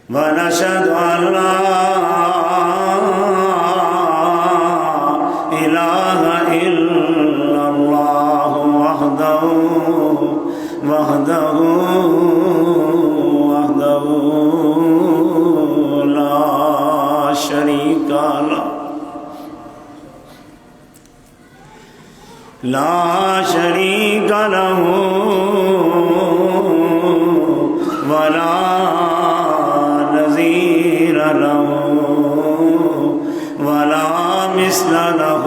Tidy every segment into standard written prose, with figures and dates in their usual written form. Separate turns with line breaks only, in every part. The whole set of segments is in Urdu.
ونشهد أن لا إله إلا الله وحده لا شريك له ولا نظير له ولا مثل له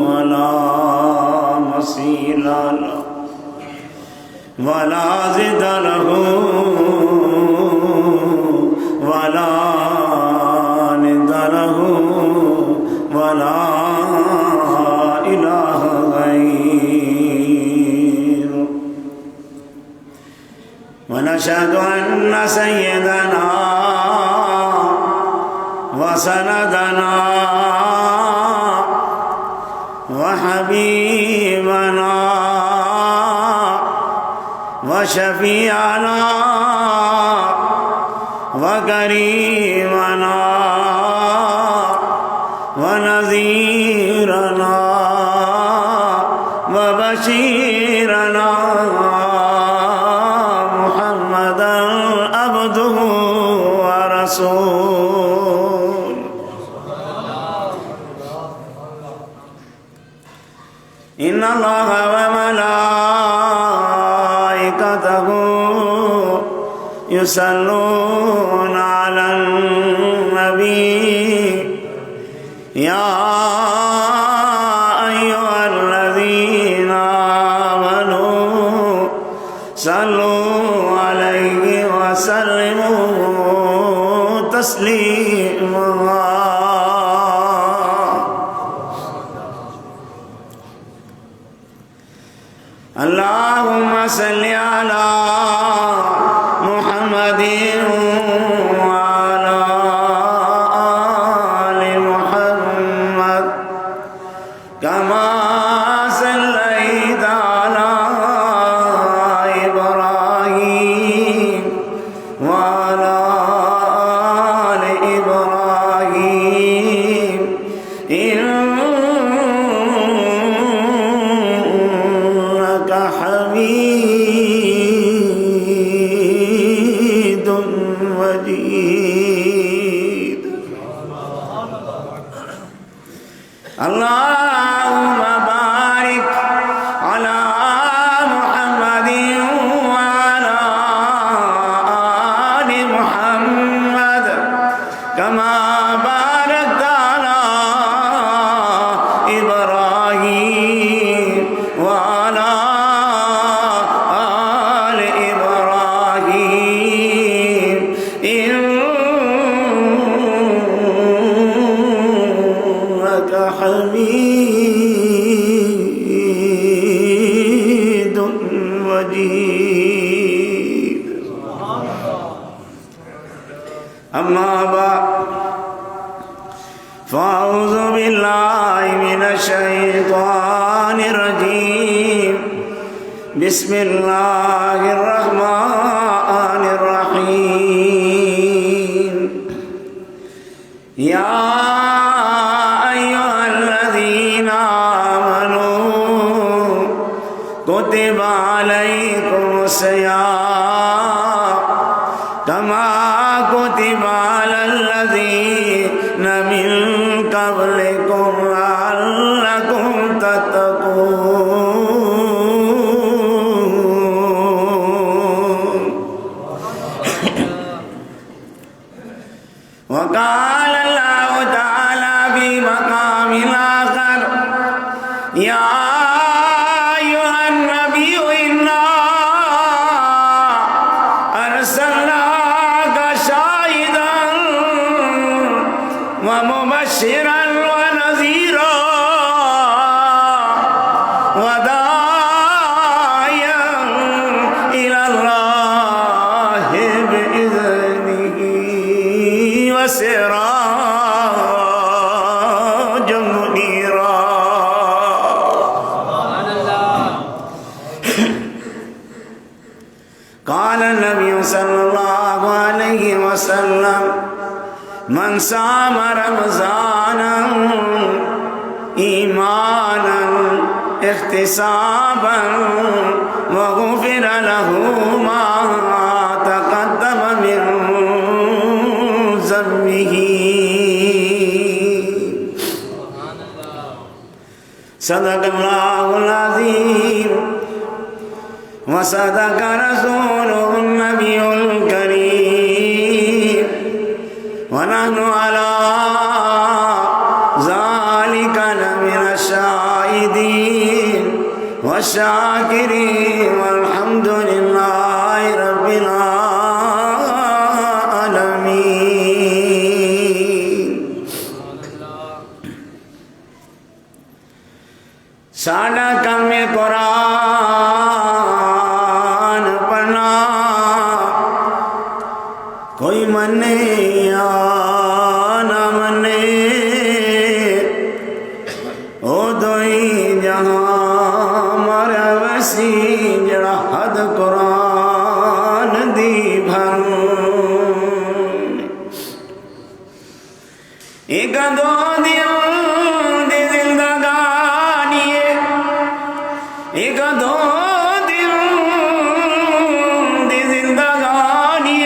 ولا مثيل له ولا ضد له ولا ند له ولا إله غيره ونشهد أن سيدنا وسندنا وحبيبنا وشفيعنا وكريمنا ونذيرنا وبشيرنا محمدا عبده ورسوله إن الله وملائكته يصلون على النبي يا أيها الذين آمنوا صلوا عليه وسلموا تسليما اللهم صل على محمد وعلى آل محمد كما صليت على إبراهيم وعلى آل إبراهيم إنك حميد مجيد اللهم بارك على محمد وعلى آل محمد كما باركت على إبراهيم وعلى آل إبراهيم إنك حميد مجيد أما بعد فأعوذ بالله من الشيطان الرجيم بسم الله الرحمن الرحيم يا أيها الذين آمنوا كتب عليكم الصيام كما كتب على الذين من قبلكم لعلكم تتقون وقال الله تعالى في مقام آخر يا أيها النبي إنا أرسلناك شاهدا قال النبي صلى الله عليه وسلم من صام رمضانا ایمانا احتسابا وغفر له ما تقدم من ذنبه صدق الله العظيم وصدق رسوله النبي الكريم ونحن على ذلك لمن الشاهدين والشاكرين والحمد لله رب العالمين. ساڈا کم قرآن پڑھنا کوئی منے یا نہ منے او دوئی جہاں مارا وسیع جڑا حد قرآن دی بھن ایک دو دل دی زندگانی ایک دو دل دی زندگانی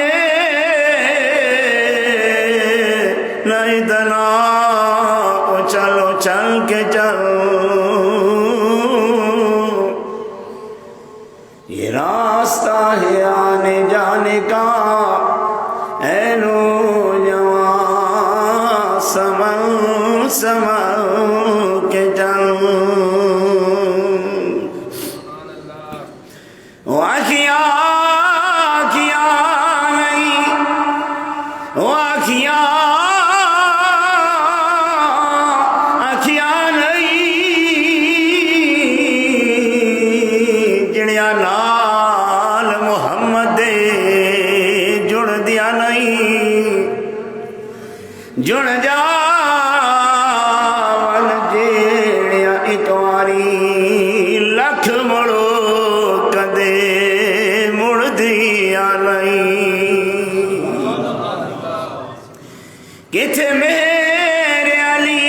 نہیں دنا چلو چل کے چلو یہ راستہ ہے آنے جانے کا اے نوجوان سمجھ سمجھ کے چلو واقعہ کیا نہیں واقعہ لال محمد جڑ دیا نہیں جڑ جا جیڑیا ایک واری لکھ مڑو کدے مڑ دیا نہیں کتھے میرے علی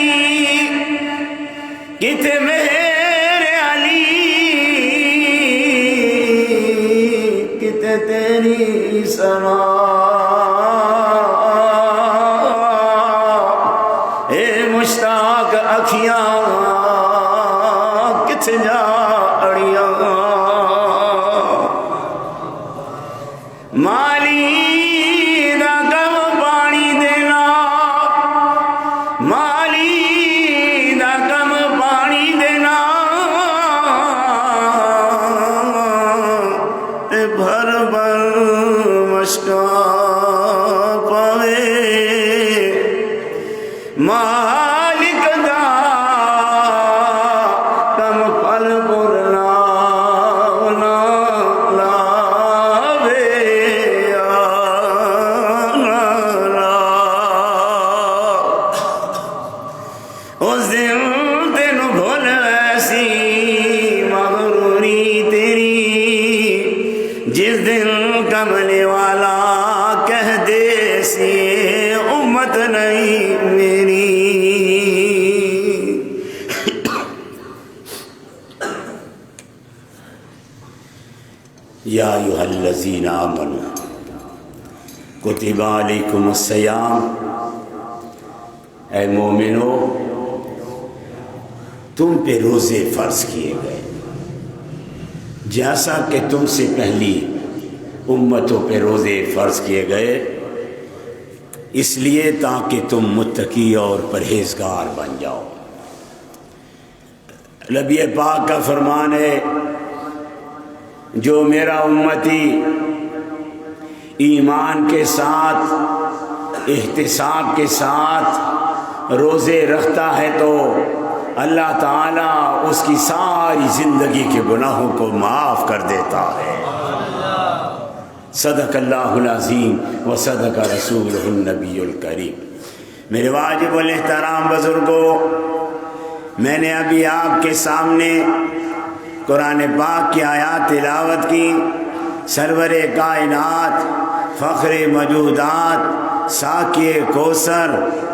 کتھے میرے علی تیری سنا اے مشتاق اکھیاں کتھ جا اڑیاں مالی دا کم پانی دینا مالی دا کم پانی دینا بھر بھر مشکا پاوے مالک دا کم پھل پر نا لاوے اس دن تینوں بھول ایسی مغروری تیری جس دن کملے والا کہہ دے سی امت نہیں میری یا ایھا الذین آمنوا کتب علیکم الصیام اے مومنو تم پہ روزے فرض کیے گئے جیسا کہ تم سے پہلی امتوں پہ روزے فرض کیے گئے اس لیے تاکہ تم متقی اور پرہیزگار بن جاؤ. نبی پاک کا فرمان ہے جو میرا امتی ایمان کے ساتھ احتساب کے ساتھ روزے رکھتا ہے تو اللہ تعالیٰ اس کی ساری زندگی کے گناہوں کو معاف کر دیتا ہے. صدق اللہ العظیم و صدق رسولہ النبی الکریم. میرے واجب الاحترام بزرگوں، میں نے ابھی آپ کے سامنے قرآن پاک کی آیات تلاوت کی سرور کائنات، فخر موجودات، ساقی کوثر،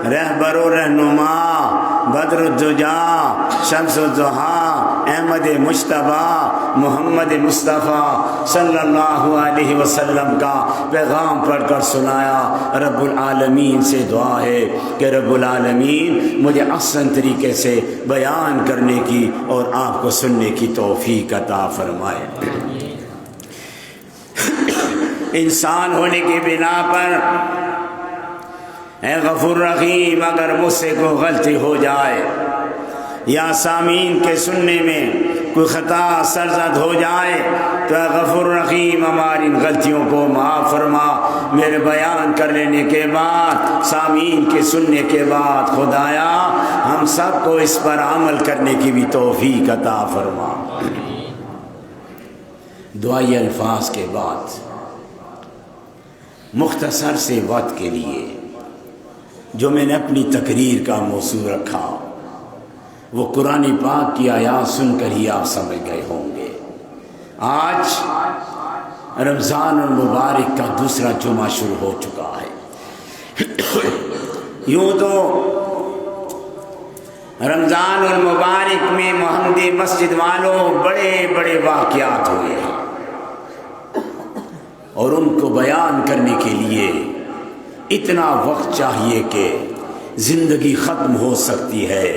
رہبر و رہنما، بدر الدجا، شمس الضحیٰ، احمد مجتبیٰ محمد مصطفیٰ صلی اللہ علیہ وسلم کا پیغام پڑھ کر سنایا۔ رب العالمین سے دعا ہے کہ رب العالمین مجھے احسن طریقے سے بیان کرنے کی اور آپ کو سننے کی توفیق عطا فرمائے۔ انسان ہونے کی بنا پر اے غفور رحیم، اگر مجھ سے کوئی غلطی ہو جائے یا سامعین کے سننے میں کوئی خطا سرزد ہو جائے تو اے غفور رحیم ہماری ان غلطیوں کو معاف فرما۔ میرے بیان کر لینے کے بعد، سامعین کے سننے کے بعد، خدایا ہم سب کو اس پر عمل کرنے کی بھی توفیق عطا فرما۔ دعائی الفاظ کے بعد مختصر سے وقت کے لیے جو میں نے اپنی تقریر کا موضوع رکھا وہ قرآن پاک کی آیات سن کر ہی آپ سمجھ گئے ہوں گے۔ آج رمضان المبارک کا دوسرا جمعہ شروع ہو چکا ہے۔ یوں تو رمضان المبارک میں محمدی مسجد والوں بڑے بڑے واقعات ہوئے ہیں اور ان کو بیان کرنے کے لیے اتنا وقت چاہیے کہ زندگی ختم ہو سکتی ہے،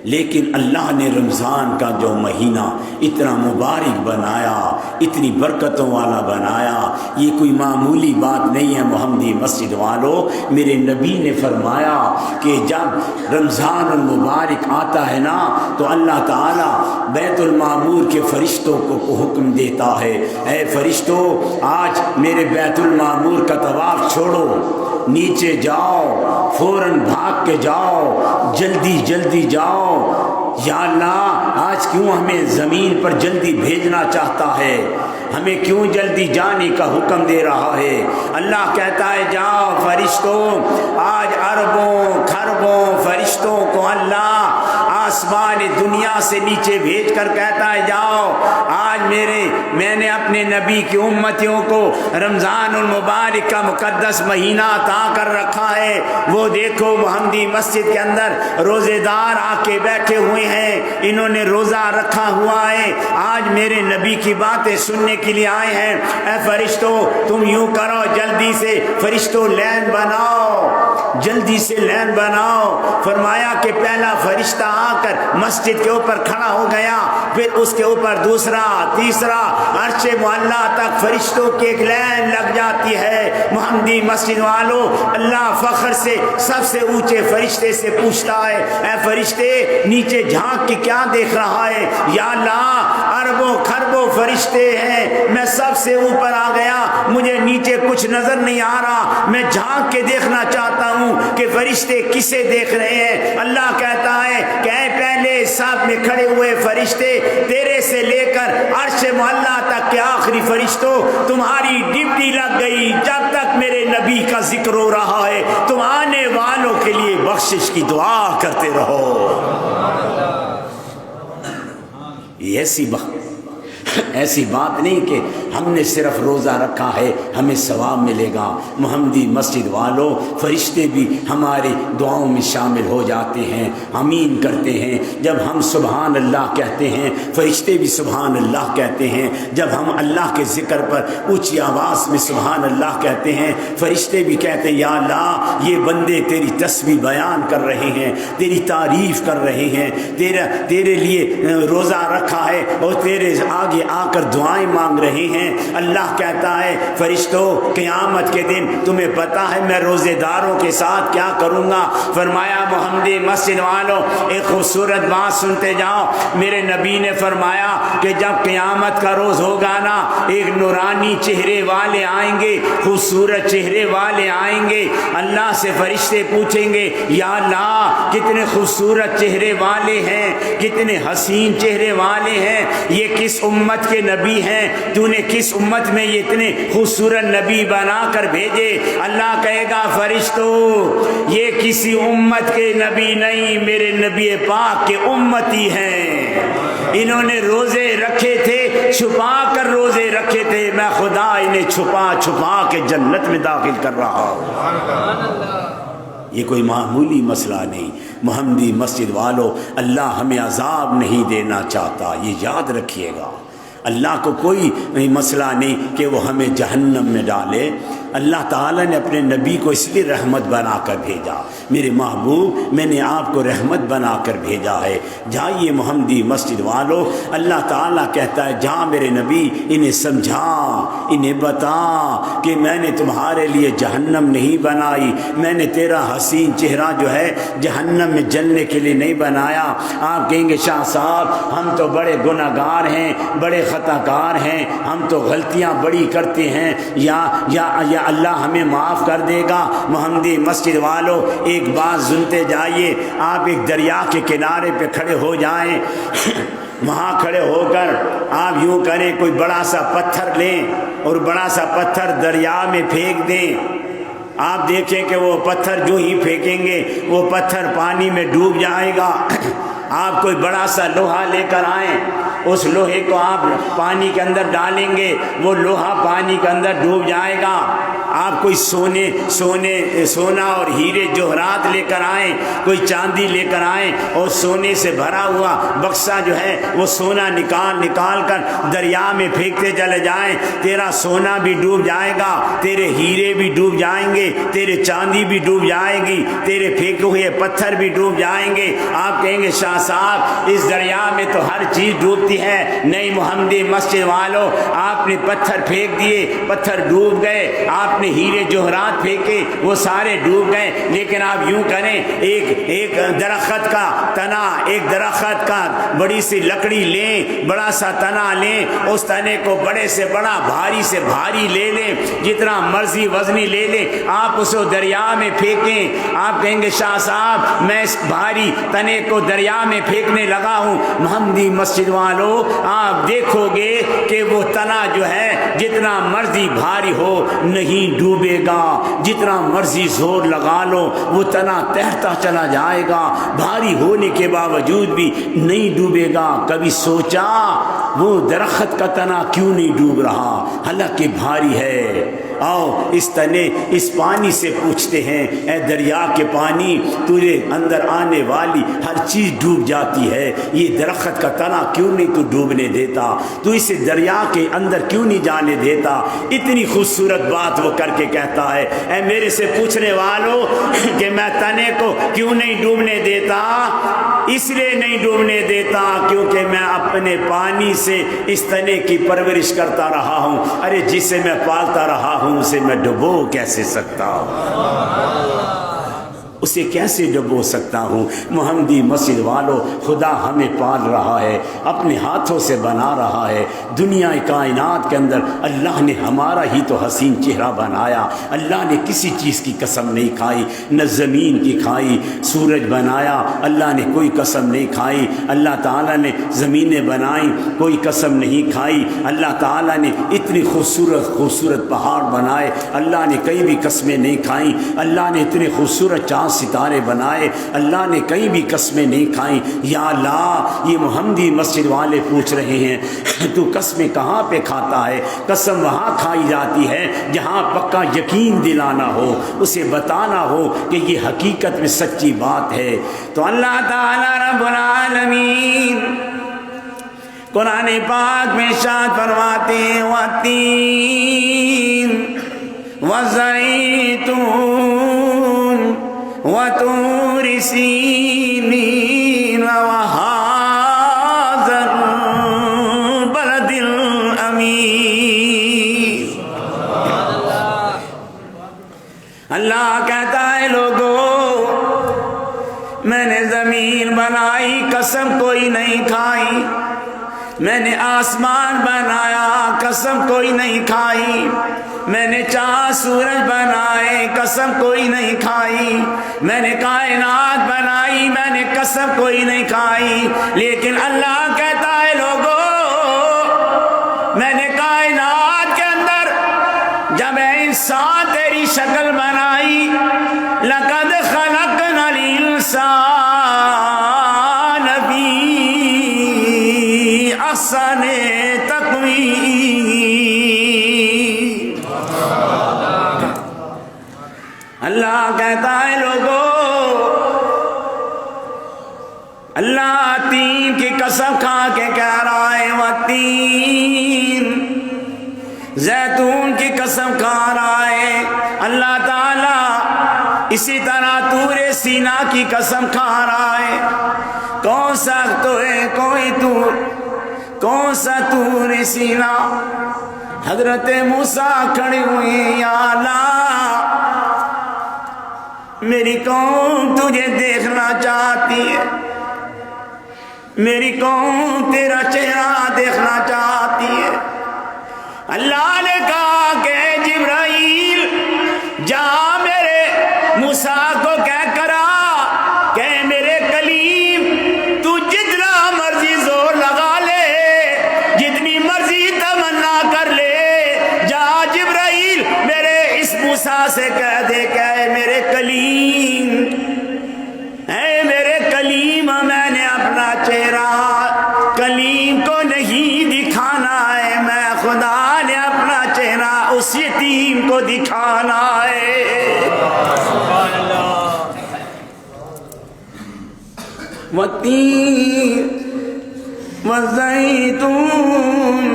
لیکن اللہ نے رمضان کا جو مہینہ اتنا مبارک بنایا، اتنی برکتوں والا بنایا، یہ کوئی معمولی بات نہیں ہے۔ محمدی مسجد والوں، میرے نبی نے فرمایا کہ جب رمضان المبارک آتا ہے نا تو اللہ تعالیٰ بیت المعمور کے فرشتوں کو حکم دیتا ہے، اے فرشتوں آج میرے بیت المعمور کا طواف چھوڑو، نیچے جاؤ، فوراً بھاگ کے جاؤ، جلدی جلدی جاؤ۔ یا اللہ آج کیوں ہمیں زمین پر جلدی بھیجنا چاہتا ہے، ہمیں کیوں جلدی جانے کا حکم دے رہا ہے؟ اللہ کہتا ہے جاؤ فرشتوں، آج اربوں کھربوں فرشتوں کو اللہ آسمان دنیا سے نیچے بھیج کر کہتا ہے جاؤ، آج میں نے اپنے نبی کی امتیوں کو رمضان المبارک کا مقدس مہینہ عطا کر رکھا ہے۔ وہ دیکھو محمدی مسجد کے اندر روزے دار آ کے بیٹھے ہوئے ہیں، انہوں نے روزہ رکھا ہوا ہے، آج میرے نبی کی باتیں سننے کے لیے آئے ہیں۔ اے فرشتوں تم یوں کرو، جلدی سے فرشتوں لین بناؤ، جلدی سے لین بناؤ۔ فرمایا کہ پہلا فرشتہ آ کر مسجد کے اوپر کھڑا ہو گیا، پھر اس کے اوپر دوسرا، تیسرا، عرش معلیٰ تک فرشتوں کی ایک لین لگ جاتی ہے۔ محمدی مسجد والوں، اللہ فخر سے سب سے اونچے فرشتے سے پوچھتا ہے، اے فرشتے نیچے جھانک کے کیا دیکھ رہا ہے؟ یا اللہ اربوں کھربوں فرشتے ہیں، میں سب سے اوپر آ گیا، مجھے نیچے کچھ نظر نہیں آ رہا، میں جھانک کے دیکھنا چاہتا ہوں کہ فرشتے کسے دیکھ رہے ہیں۔ اللہ کہتا ہے کہ اے پہلے صف میں کھڑے ہوئے فرشتے، تیرے سے لے کر عرش معلیٰ تک کے آخری فرشتوں، تمہاری ڈیوٹی لگ گئی، جب تک میرے نبی کا ذکر ہو رہا ہے تم آنے والوں کے لیے بخشش کی دعا کرتے رہو۔ ایسی بات نہیں کہ ہم نے صرف روزہ رکھا ہے ہمیں ثواب ملے گا۔ محمدی مسجد والوں، فرشتے بھی ہماری دعاؤں میں شامل ہو جاتے ہیں، آمین کرتے ہیں۔ جب ہم سبحان اللہ کہتے ہیں فرشتے بھی سبحان اللہ کہتے ہیں، جب ہم اللہ کے ذکر پر اونچی آواز میں سبحان اللہ کہتے ہیں فرشتے بھی کہتے ہیں یا اللہ یہ بندے تیری تسبیح بیان کر رہے ہیں، تیری تعریف کر رہے ہیں، تیرے لیے روزہ رکھا ہے اور تیرے آگے آ کر دعائیں مانگ رہے ہیں۔ اللہ کہتا ہے فرشتوں قیامت کے دن تمہیں پتا ہے میں روزے داروں کے ساتھ کیا کروں گا؟ فرمایا محمدی مسجد والوں ایک خوبصورت بات سنتے جاؤ، میرے نبی نے فرمایا کہ جب قیامت کا روز ہوگا نا، ایک نورانی چہرے والے آئیں گے، خوبصورت چہرے والے آئیں گے، اللہ سے فرشتے پوچھیں گے یا اللہ کتنے خوبصورت چہرے والے ہیں، کتنے حسین چہرے والے ہیں، یہ کس امت کے نبی ہیں؟ تو نے کس امت میں یہ اتنے خوبصورت نبی بنا کر بھیجے؟ اللہ کہے گا فرشتوں یہ کسی امت کے نبی نہیں، میرے نبی پاک کے امتی ہیں۔ انہوں نے روزے رکھے تھے، چھپا کر روزے رکھے تھے، میں خدا انہیں چھپا چھپا کے جنت میں داخل کر رہا ہوں۔ یہ کوئی معمولی مسئلہ نہیں۔ محمدی مسجد والوں، اللہ ہمیں عذاب نہیں دینا چاہتا، یہ یاد رکھیے گا۔ اللہ کو کوئی مسئلہ نہیں کہ وہ ہمیں جہنم میں ڈالے۔ اللہ تعالیٰ نے اپنے نبی کو اس لیے رحمت بنا کر بھیجا، میرے محبوب میں نے آپ کو رحمت بنا کر بھیجا ہے۔ جائیے محمدی مسجد والوں، اللہ تعالیٰ کہتا ہے جا میرے نبی انہیں سمجھا، انہیں بتا کہ میں نے تمہارے لیے جہنم نہیں بنائی، میں نے تیرا حسین چہرہ جو ہے جہنم میں جلنے کے لیے نہیں بنایا۔ آپ کہیں گے شاہ صاحب ہم تو بڑے گناہ گار ہیں، بڑے خطا کار ہیں، ہم تو غلطیاں بڑی کرتے ہیں، یا اللہ ہمیں معاف کر دے گا۔ محمدی مسجد والوں ایک بات سنتے جائیے، آپ ایک دریا کے کنارے پہ کھڑے ہو جائیں، وہاں کھڑے ہو کر آپ یوں کریں، کوئی بڑا سا پتھر لیں اور بڑا سا پتھر دریا میں پھینک دیں۔ آپ دیکھیں کہ وہ پتھر جو ہی پھینکیں گے وہ پتھر پانی میں ڈوب جائے گا۔ آپ کوئی بڑا سا لوہا لے کر آئیں، اس لوہے کو آپ پانی کے اندر ڈالیں گے، وہ لوہا پانی کے اندر ڈوب جائے گا۔ آپ کوئی سونا اور ہیرے جوہرات لے کر آئیں، کوئی چاندی لے کر آئیں اور سونے سے بھرا ہوا بکسا جو ہے وہ سونا نکال کر دریا میں پھینکتے چلے جائیں، تیرا سونا بھی ڈوب جائے گا، تیرے ہیرے بھی ڈوب جائیں گے، تیرے چاندی بھی ڈوب جائے گی، تیرے پھینکے ہوئے پتھر بھی ڈوب جائیں گے۔ آپ کہیں گے شاہ صاحب اس دریا میں تو ہر چیز ڈوبتی ہے۔ نہیں محمدی مسجد والوں، آپ نے پتھر پھینک دیے، پتھر ڈوب گئے، آپ نے ہیرے جوہرات پھینکے وہ سارے ڈوب گئے، لیکن آپ یوں کریں ایک درخت کا تنا، ایک درخت کا بڑی سی لکڑی لیں، بڑا سا تنا لیں، اس تنے کو بڑے سے بڑا بھاری سے بھاری لے لیں، جتنا مرضی وزنی لے لیں، آپ اسے دریا میں پھینکیں۔ آپ کہیں گے شاہ صاحب میں اس بھاری تنے کو دریا میں پھینکنے لگا ہوں، محمدی مسجد والوں آپ دیکھو گے کہ وہ تنا جو ہے جتنا مرضی بھاری ہو نہیں ڈوبے گا، جتنا مرضی زور لگا لو وہ تنا تیرتا چلا جائے گا، بھاری ہونے کے باوجود بھی نہیں ڈوبے گا۔ کبھی سوچا وہ درخت کا تنا کیوں نہیں ڈوب رہا؟ حالانکہ بھاری ہے۔ آؤ اس تنے اس پانی سے پوچھتے ہیں، اے دریا کے پانی، تجھے اندر آنے والی ہر چیز ڈوب جاتی ہے، یہ درخت کا تنا کیوں نہیں تو ڈوبنے دیتا؟ تو اسے دریا کے اندر کیوں نہیں جانے دیتا؟ اتنی خوبصورت بات وہ کر کے کہتا ہے، اے میرے سے پوچھنے والوں کہ میں تنے کو کیوں نہیں ڈوبنے دیتا؟ اس لیے نہیں ڈوبنے دیتا کیونکہ میں اپنے پانی سے اس تنے کی پرورش کرتا رہا ہوں۔ ارے جسے میں پالتا رہا ہوں اسے میں ڈبو کیسے سکتا ہوں؟ اسے کیسے ڈبو سکتا ہوں؟ محمدی مسجد والوں خدا ہمیں پال رہا ہے، اپنے ہاتھوں سے بنا رہا ہے۔ دنیا کائنات کے اندر اللہ نے ہمارا ہی تو حسین چہرہ بنایا، اللہ نے کسی چیز کی قسم نہیں کھائی، نہ زمین کی کھائی، سورج بنایا اللہ نے کوئی قسم نہیں کھائی، اللہ تعالیٰ نے زمینیں بنائیں کوئی قسم نہیں کھائی، اللہ تعالیٰ نے اتنی خوبصورت پہاڑ بنائے اللہ نے کئی بھی قسمیں نہیں کھائیں، اللہ نے اتنے خوبصورت چاند ستارے بنائے اللہ نے کہیں بھی قسمیں نہیں کھائیں۔ یا اللہ یہ محمدی مسجد والے پوچھ رہے ہیں تو قسمیں کہاں پہ کھاتا ہے؟ قسم وہاں کھائی جاتی ہے جہاں پکا یقین دلانا ہو، اسے بتانا ہو کہ یہ حقیقت میں سچی بات ہے۔ تو اللہ تعالی رب العالمین قرآن پاک میں ارشاد فرماتے ہیں وَالتِّينِ وَالزَّيْتُونِ وَطُورِ سِينِينَ وَهَٰذَا الْبَلَدِ الْأَمِينِ۔ اللہ کہتا ہے لوگوں میں نے زمین بنائی قسم کوئی نہیں کھائی، میں نے آسمان بنایا قسم کوئی نہیں کھائی، میں نے چاند سورج بنائے قسم کوئی نہیں کھائی، میں نے کائنات بنائی میں نے قسم کوئی نہیں کھائی، لیکن اللہ کہتا ہے لوگوں میں نے کائنات کے اندر جب انسان تیری شکل بنائی لقد خلقنا الانسان فی احسن تقویم۔ اللہ کہتا ہے لوگوں، اللہ تین کی قسم کھا کے کہہ رہا ہے، والتین، زیتون کی قسم کھا رہا ہے اللہ تعالیٰ، اسی طرح طور سینا کی قسم کھا رہا ہے۔ کون سا تو ہے کوئی طور، کون سا طور سینا؟ حضرت موسیٰ کھڑی ہوئی، یا اللہ میری قوم تجھے دیکھنا چاہتی ہے، میری قوم تیرا چہرہ دیکھنا چاہتی ہے۔ اللہ نے کہا کہ جبرائیل جا میرے موسیٰ کو کہہ کرا کہ میرے کلیم تو جتنا مرضی زور لگا لے، جتنی مرضی تمنا کر لے، جا جبرائیل میرے اس موسیٰ سے کہہ دے کہ اے میرے کلیم، اے میرے کلیم، میں نے اپنا چہرہ کلیم کو نہیں دکھانا ہے، میں خدا نے اپنا چہرہ اس یتیم کو دکھانا ہے۔ والتین والزیتون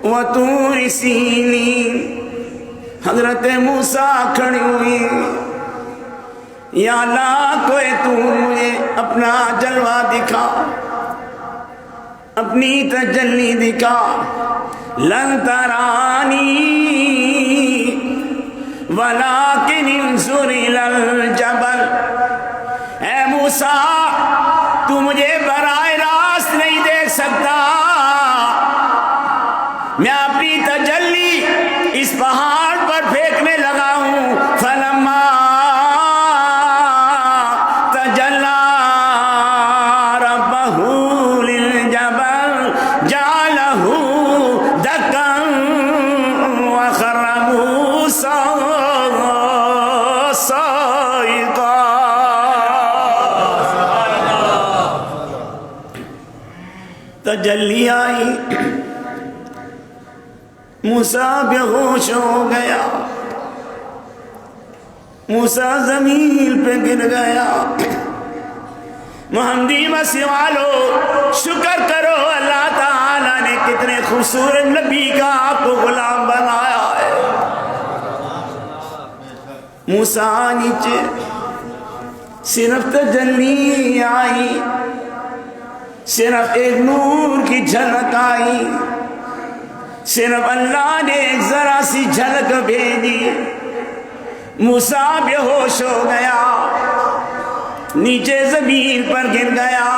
وطور سینین، حضرت موسیٰ کھڑی ہوئی، یا اللہ کوئی تو مجھے اپنا جلوہ دکھا، اپنی تجلی دکھا۔ لن ترانی ولکن انظر الی الجبل، اے موسیٰ تو مجھے براہ راست نہیں دیکھ سکتا، میں اپنی تجلی اس پہاڑ پر پھینکنے لگا ہوں۔ فلما تجلی ربہ للجبل جعلہ دکا وخر موسیٰ صعقا۔ تجلی آئی، موسیٰ بے ہوش ہو گیا، موسیٰ زمین پہ گر گیا۔ محمدی مسیح والو شکر کرو، اللہ تعالیٰ نے کتنے خوبصورت نبی کا آپ کو غلام بنایا ہے۔ موسیٰ نیچے صرف تجلی آئی، صرف ایک نور کی جھلک آئی، صرف اللہ نے ایک ذرا سی جھلک بھیجی، موسیٰ بے ہوش ہو گیا، نیچے زمین پر گر گیا۔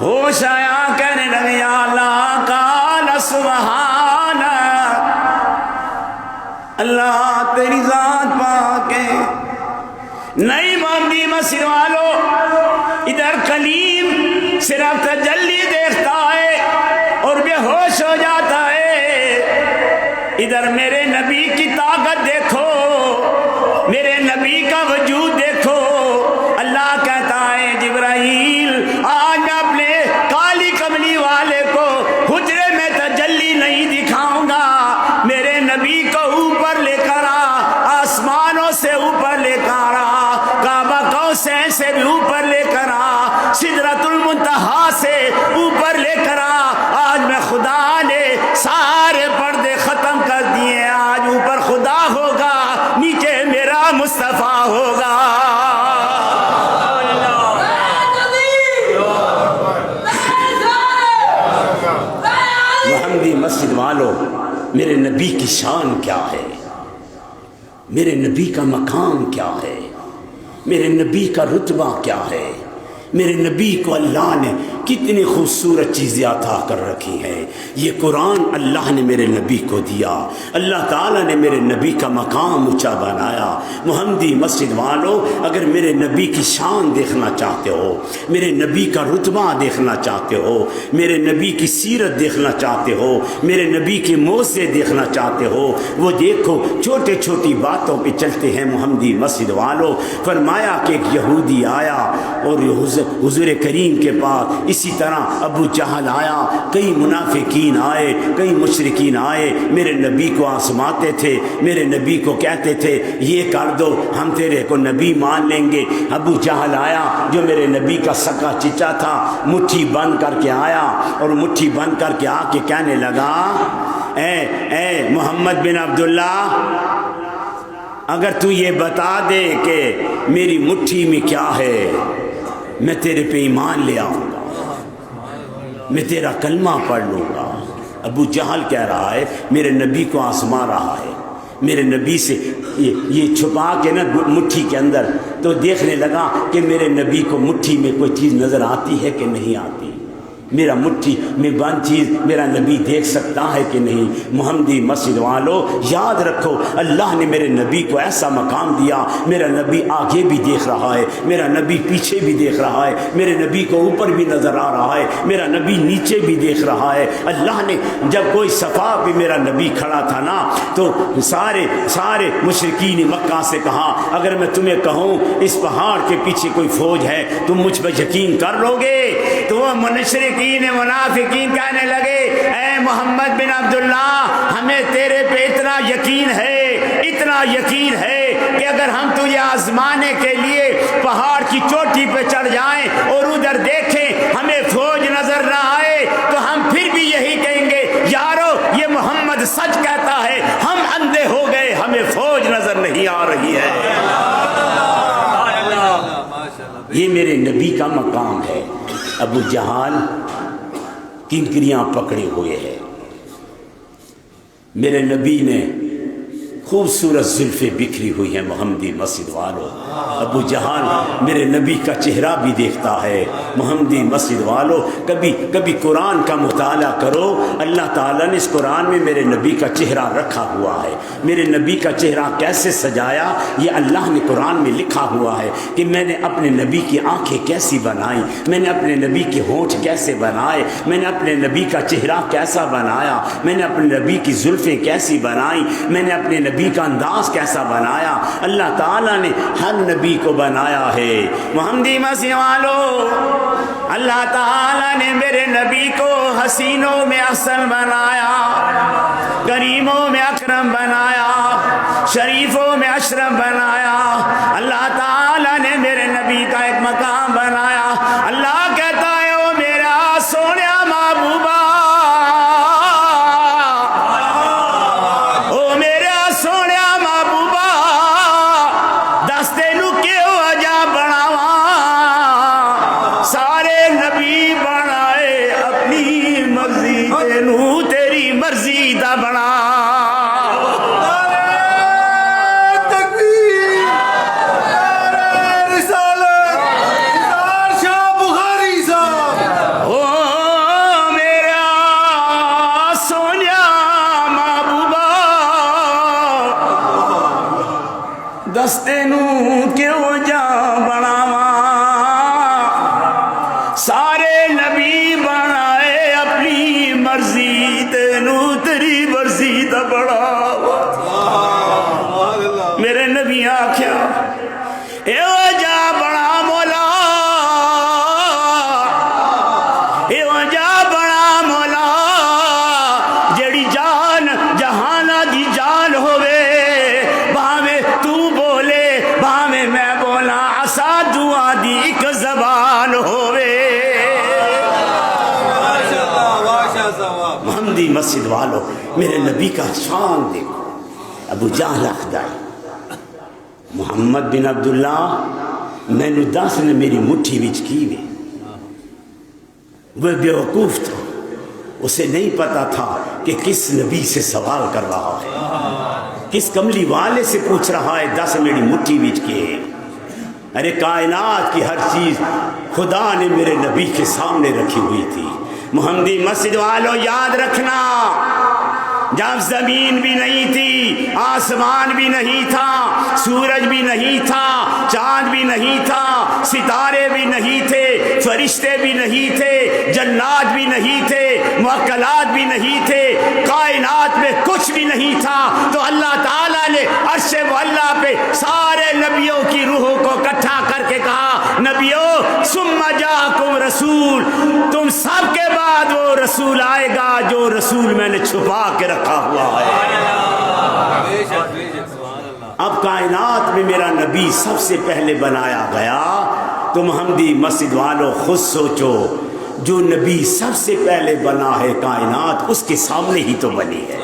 ہوش آیا، کہنے لگے یا اللہ قال سبحانک، اللہ تیری ذات پاک ہے۔ نہیں محمدی مسیح والو، ادھر کلیم صرف تجلی دیکھتا ہے اور بے ہوش ہو جاتا ہے، ادھر میرے نبی کی طاقت دیکھو، میرے نبی کا وجود دیکھو۔ اللہ کہتا ہے جبرائیل آج میں اپنے کالی کملی والے کو حجرے میں تجلی نہیں دکھاؤں گا، میرے نبی کو اوپر لے کر آ، آسمانوں سے اوپر لے کر آ، کعبہ قوسین سے بھی اوپر لے کر آ، سدرۃ المنتہا سے اوپر لے کر آ۔ آج میں خدا نے سارے پردے ختم کر دیے، آج اوپر خدا ہوگا، نیچے میرا مصطفیٰ ہوگا۔ محمدی مسجد والو، میرے نبی کی شان کیا ہے، میرے نبی کا مقام کیا ہے، میرے نبی کا رتبہ کیا ہے، میرے نبی کو اللہ نے کتنی خوبصورت چیزیں عطا کر رکھی ہیں۔ یہ قرآن اللہ نے میرے نبی کو دیا، اللہ تعالیٰ نے میرے نبی کا مقام اونچا بنایا۔ محمدی مسجد والو، اگر میرے نبی کی شان دیکھنا چاہتے ہو، میرے نبی کا رتبہ دیکھنا چاہتے ہو، میرے نبی کی سیرت دیکھنا چاہتے ہو، میرے نبی کے موضوع دیکھنا چاہتے ہو، وہ دیکھو چھوٹے چھوٹی باتوں پہ چلتے ہیں۔ محمدی مسجد والو، فرمایا کہ ایک یہودی آیا اور حضور کریم کے پاس اس اسی طرح ابو جہل آیا، کئی منافقین آئے، کئی مشرکین آئے، میرے نبی کو آزماتے تھے، میرے نبی کو کہتے تھے یہ کر دو ہم تیرے کو نبی مان لیں گے۔ ابو جہل آیا جو میرے نبی کا سکا چچا تھا، مٹھی بند کر کے آیا اور مٹھی بند کر کے آ کے کہنے لگا اے محمد بن عبداللہ، اگر تو یہ بتا دے کہ میری مٹھی میں کیا ہے میں تیرے پہ ایمان لے آؤں گا، میں تیرا کلمہ پڑھ لوں گا۔ ابو جہل کہہ رہا ہے میرے نبی کو آزما رہا ہے، میرے نبی سے یہ چھپا کے نا مٹھی کے اندر، تو دیکھنے لگا کہ میرے نبی کو مٹھی میں کوئی چیز نظر آتی ہے کہ نہیں آتی، میرا مٹھی میں بند چیز میرا نبی دیکھ سکتا ہے کہ نہیں۔ محمدی مسجد والوں یاد رکھو، اللہ نے میرے نبی کو ایسا مقام دیا، میرا نبی آگے بھی دیکھ رہا ہے، میرا نبی پیچھے بھی دیکھ رہا ہے، میرے نبی کو اوپر بھی نظر آ رہا ہے، میرا نبی نیچے بھی دیکھ رہا ہے۔ اللہ نے جب کوئی صفا پہ میرا نبی کھڑا تھا نا تو سارے مشرکین مکہ سے کہا اگر میں تمہیں کہوں اس پہاڑ کے پیچھے کوئی فوج ہے تم مجھ پہ یقین کر لو گے؟ تو وہ مشرکین منافقین کہنے لگے اے محمد بن عبداللہ، ہمیں تیرے پہ اتنا یقین ہے کہ اگر ہم تجھے آزمانے کے لیے پہاڑ کی چوٹی پہ چڑھ جائیں اور ادھر دیکھیں ہمیں فوج نظر نہ آئے تو ہم پھر بھی یہی کہیں گے یارو یہ محمد سچ کہتا ہے، ہم اندھے ہو گئے، ہمیں فوج نظر نہیں آ رہی ہے۔ یہ میرے نبی کا مقام ہے۔ ابو جہل کنکریاں پکڑے ہوئے ہیں، میرے نبی نے خوبصورت زلفیں بکھری ہوئی ہیں۔ محمدی مسجد والوں، ابو جہل میرے نبی کا چہرہ بھی دیکھتا ہے۔ محمدی مسجد والوں، کبھی قرآن کا مطالعہ کرو، اللہ تعالیٰ نے اس قرآن میں میرے نبی کا چہرہ رکھا ہوا ہے۔ میرے نبی کا چہرہ کیسے سجایا یہ اللہ نے قرآن میں لکھا ہوا ہے کہ میں نے اپنے نبی کی آنکھیں کیسی بنائی، میں نے اپنے نبی کے ہونٹ کیسے بنائے، میں نے اپنے نبی کا چہرہ کیسا بنایا، میں نے اپنے نبی کی زلفیں کیسی بنائی، میں نے اپنے نبی کا انداز کیسا بنایا۔ اللہ تعالیٰ نے ہر نبی کو بنایا ہے۔ محمدی مسجد والوں، اللہ تعالیٰ نے میرے نبی کو حسینوں میں احسن بنایا، کریموں میں اکرم بنایا، شریفوں میں اشرف بنایا۔ اللہ تعالیٰ نے میرے نبی کا ایک مقام بنایا۔ اللہ کہتا ہے او میرا سونیا محبوبہ، تیری مرضی دا بنا۔ دستے نو کیوں جا بناوا، سارے نبی بنائے اپنی مرضی، تینو تیری مرضی دا بڑھاوا۔ میرے نبی آکھیا ایو جا بنا مولا، ایو جا بنا مولا، جیڑی جان جہانا دی جان ہوئے، باہمیں تو بولے باہمیں میں بولا، عصا دعا دی ایک زبان ہوئے۔ محمدی مسجد والوں، میرے نبی کا شان دیکھو۔ ابو جہل اخدائی محمد بن عبداللہ میں نے دس نے میری مٹھی وچ کی وے، وہ بے وقوف تھا، اسے نہیں پتا تھا کہ کس نبی سے سوال کر رہا ہے، کس کملی والے سے پوچھ رہا ہے دس میری مٹھی وچ کے۔ ارے کائنات کی ہر چیز خدا نے میرے نبی کے سامنے رکھی ہوئی تھی۔ محمدی مسجد والوں یاد رکھنا، جب زمین بھی نہیں تھی، آسمان بھی نہیں تھا، سورج بھی نہیں تھا، چاند بھی نہیں تھا، ستارے بھی نہیں تھے، فرشتے بھی نہیں تھے، جنات بھی نہیں تھے، موکلات بھی نہیں تھے، کائنات میں کچھ بھی نہیں تھا، تو اللہ تعالیٰ نے عرش معلیٰ پہ سارے نبیوں کی روحوں کو اکٹھا کر کے کہا، نبیوں ثم جاءکم رسول، تم سب کے بعد وہ رسول آئے گا جو رسول میں نے چھپا کے رکھا ہوا ہے۔ اب کائنات میں میرا نبی سب سے پہلے بنایا گیا، تو محمدی مسجد والوں خود سوچو، جو نبی سب سے پہلے بنا ہے کائنات، اس کے سامنے ہی تو بنی ہے۔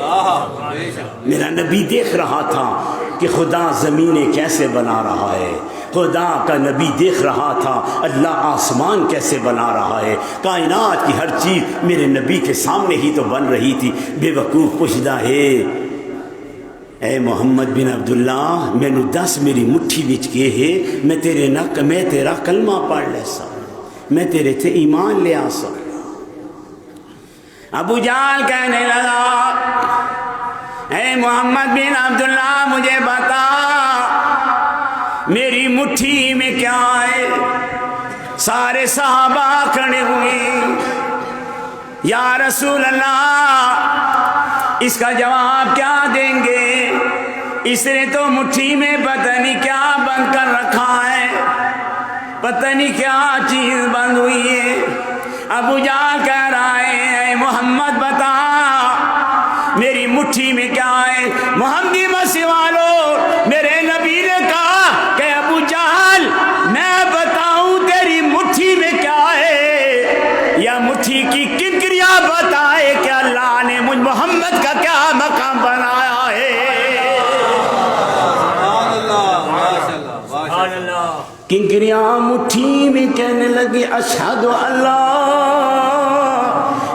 میرا نبی دیکھ رہا تھا کہ خدا زمینیں کیسے بنا رہا ہے، خدا کا نبی دیکھ رہا تھا اللہ آسمان کیسے بنا رہا ہے، کائنات کی ہر چیز میرے نبی کے سامنے ہی تو بن رہی تھی۔ بے وقوف پوچھدا ہے، اے محمد بن عبداللہ، میں نے 10 میری مٹھی بچ کے ہے، میں تیرا کلمہ پڑھ لے سا، میں تیرے تھے ایمان لے آ سا۔ ابو جہل کہنے لگا، اے محمد بن عبداللہ مجھے بتا میری مٹھی میں کیا ہے؟ سارے صحابہ کھڑے ہوئے، یا رسول اللہ اس کا جواب کیا دیں گے؟ اس نے تو مٹھی میں پتہ نہیں کیا بند کر رکھا ہے، پتہ نہیں کیا چیز بند ہوئی ہے۔ ابو جہل کہہ رہا ہے، اے محمد بتا میری مٹھی میں کیا ہے؟ محمدی مسیح والو، میرے نبی نے کہا کہ ابو جہل میں بتاؤں تیری مٹھی میں کیا ہے، یا مٹھی کی کنکریاں بتائے کہ اللہ نے مجھ محمد کا کیا مقام بنایا ہے۔ کنکریاں مٹھی میں کہنے لگی، اشہد اللہ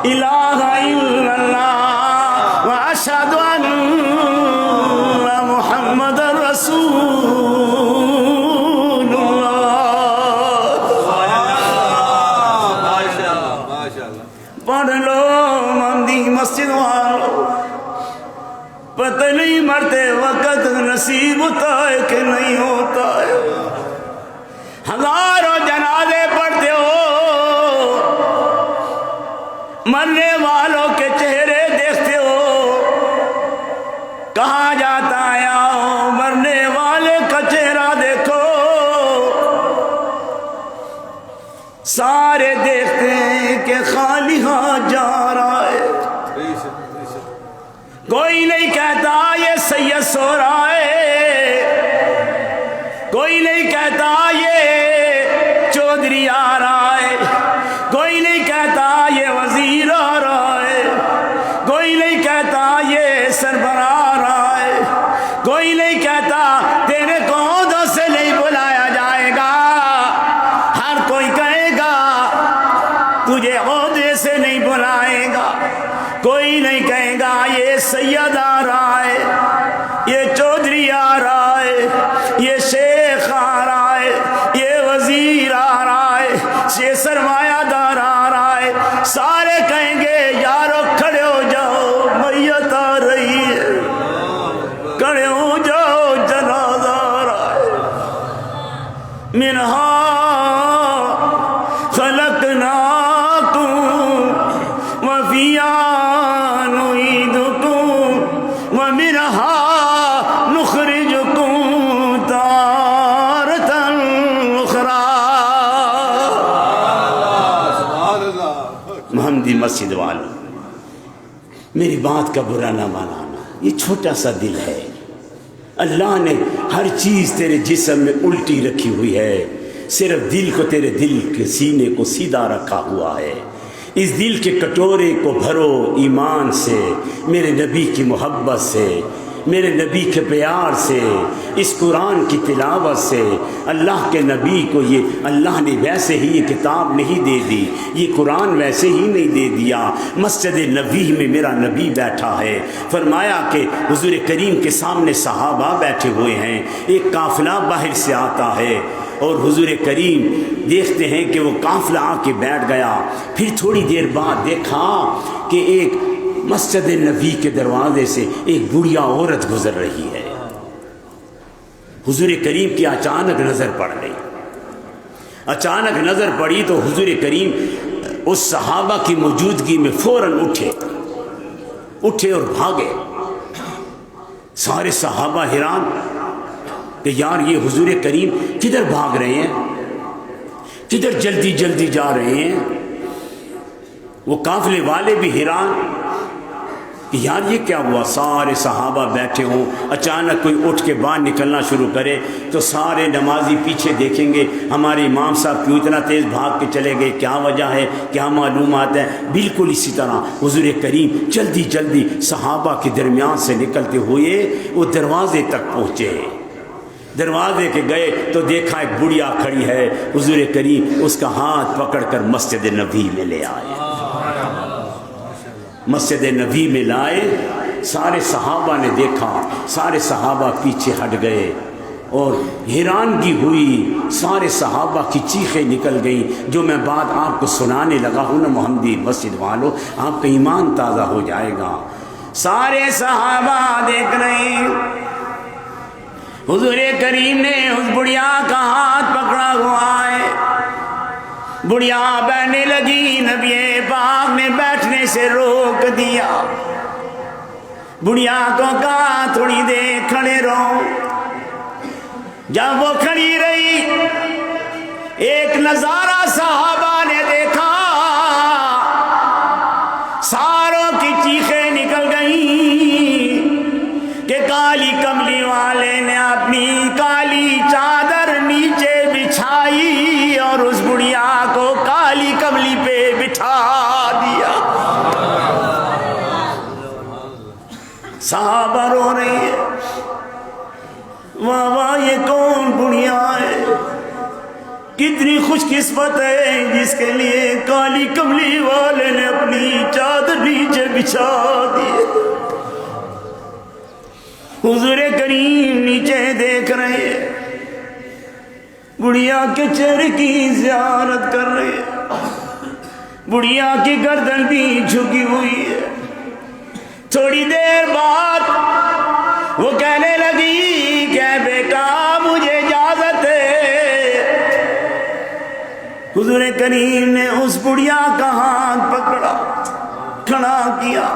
الہ الا اللہ و اشہد ان محمد رسول اللہ۔ پڑھ لو محمدی مسجد والو، پتہ نہیں مرتے وقت نصیب ہوتا ہے کہ نہیں ہوتا ہے۔ ہزاروں جنازے پڑھتے ہو، مرنے والوں کے چہرے دیکھتے ہو، کہا جاتا ہے آؤ مرنے والے کا چہرہ دیکھو، سارے دیکھتے ہیں کہ خالی ہاتھ جا رہا ہے، کوئی نہیں کہتا یہ سید سو رہا ہے، کوئی نہیں کہتا یہ چودھری آ رہا ہے، کوئی نہیں کہتا یہ وزیر آ رہا ہے، کوئی نہیں کہتا یہ سربراہ آ رہا ہے، کوئی نہیں کہتا تیرے کو عہدوں سے نہیں بلایا جائے گا، ہر کوئی کہے گا تجھے عہدے سے نہیں بلائے گا، کوئی نہیں کہے گا یہ سید آ رہا ہے، یہ چودھری آ رہا ہے، یہ شیخ آ رہا ہے، یہ وزیر آ رہا ہے، یہ سرمایہ دار آ رہا ہے، سارے کہیں گے یارو کھڑے ہو جاؤ میت آ رہی ہے، کھڑے ہو جاؤ جنازہ آ رہا ہے۔ منہا خلقناکم وفیہا نعیدکم ومنہا نخرجکم تارۃ اخری۔ محمدی مسجد والوں، میری بات کا برا نہ ماننا، یہ چھوٹا سا دل ہے، اللہ نے ہر چیز تیرے جسم میں الٹی رکھی ہوئی ہے، صرف دل کو، تیرے دل کے سینے کو سیدھا رکھا ہوا ہے۔ اس دل کے کٹورے کو بھرو ایمان سے، میرے نبی کی محبت سے، میرے نبی کے پیار سے، اس قرآن کی تلاوت سے۔ اللہ کے نبی کو یہ اللہ نے ویسے ہی یہ کتاب نہیں دے دی، یہ قرآن ویسے ہی نہیں دے دیا۔ مسجد نبوی میں میرا نبی بیٹھا ہے، فرمایا کہ حضور کریم کے سامنے صحابہ بیٹھے ہوئے ہیں، ایک قافلہ باہر سے آتا ہے اور حضور کریم دیکھتے ہیں کہ وہ قافلہ آ کے بیٹھ گیا۔ پھر تھوڑی دیر بعد دیکھا کہ ایک مسجد نبی کے دروازے سے ایک بڑھیا عورت گزر رہی ہے. حضور کریم کی اچانک نظر پڑ گئی. اچانک نظر پڑی تو حضور کریم اس صحابہ کی موجودگی میں فوراً اٹھے اور بھاگے. سارے صحابہ حیران کہ یار یہ حضور کریم کدھر بھاگ رہے ہیں, کدھر جلدی جلدی جا رہے ہیں. وہ قافلے والے بھی حیران کہ یار یہ کیا ہوا. سارے صحابہ بیٹھے ہوں, اچانک کوئی اٹھ کے باہر نکلنا شروع کرے تو سارے نمازی پیچھے دیکھیں گے ہمارے امام صاحب کیوں اتنا تیز بھاگ کے چلے گئے, کیا وجہ ہے, کیا معلومات ہے. بالکل اسی طرح حضور کریم جلدی جلدی صحابہ کے درمیان سے نکلتے ہوئے وہ دروازے تک پہنچے. دروازے کے گئے تو دیکھا ایک بڑھیا کھڑی ہے. حضور کریم اس کا ہاتھ پکڑ کر مسجد نبی میں لے آئے. مسجد نبی میں لائے. سارے صحابہ نے دیکھا, سارے صحابہ پیچھے ہٹ گئے اور حیرانگی ہوئی. سارے صحابہ کی چیخیں نکل گئیں. جو میں بات آپ کو سنانے لگا ہوں نا محمدی مسجد والوں, آپ کا ایمان تازہ ہو جائے گا. سارے صحابہ دیکھ رہے ہیں حضور کریم نے اس بڑھیا کا ہاتھ پکڑا ہوا ہے. بڑھیا بیٹھنے لگی, نبی پاک نے بیٹھنے سے روک دیا. بڑھیا کو کہا تھوڑی دیر کھڑے رہو. جب وہ کھڑی رہی ایک نظارہ صحابہ نے دیکھا. ساروں کی چیخیں نکل گئیں کہ کالی کملی والے نے اپنی کالی چادر نیچے بچھائی اور اس بڑھیا کو کالی کملی پہ بٹھا دیا. صحابہ رو رہے ہیں, واہ واہ یہ کون بڑھیا ہے, کتنی خوش قسمت ہے جس کے لیے کالی کملی والے نے اپنی چادر نیچے بچھا دی. حضور کریم نیچے دیکھ رہے ہیں, بڑھیا کے چہرے کی زیارت کر رہے ہیں. بڑھیا کی گردن بھی جھکی ہوئی ہے. تھوڑی دیر بعد وہ کہنے لگی کہ بیٹا مجھے اجازت ہے. حضور کریم نے اس بڑھیا کا ہاتھ پکڑا, کھڑا کیا.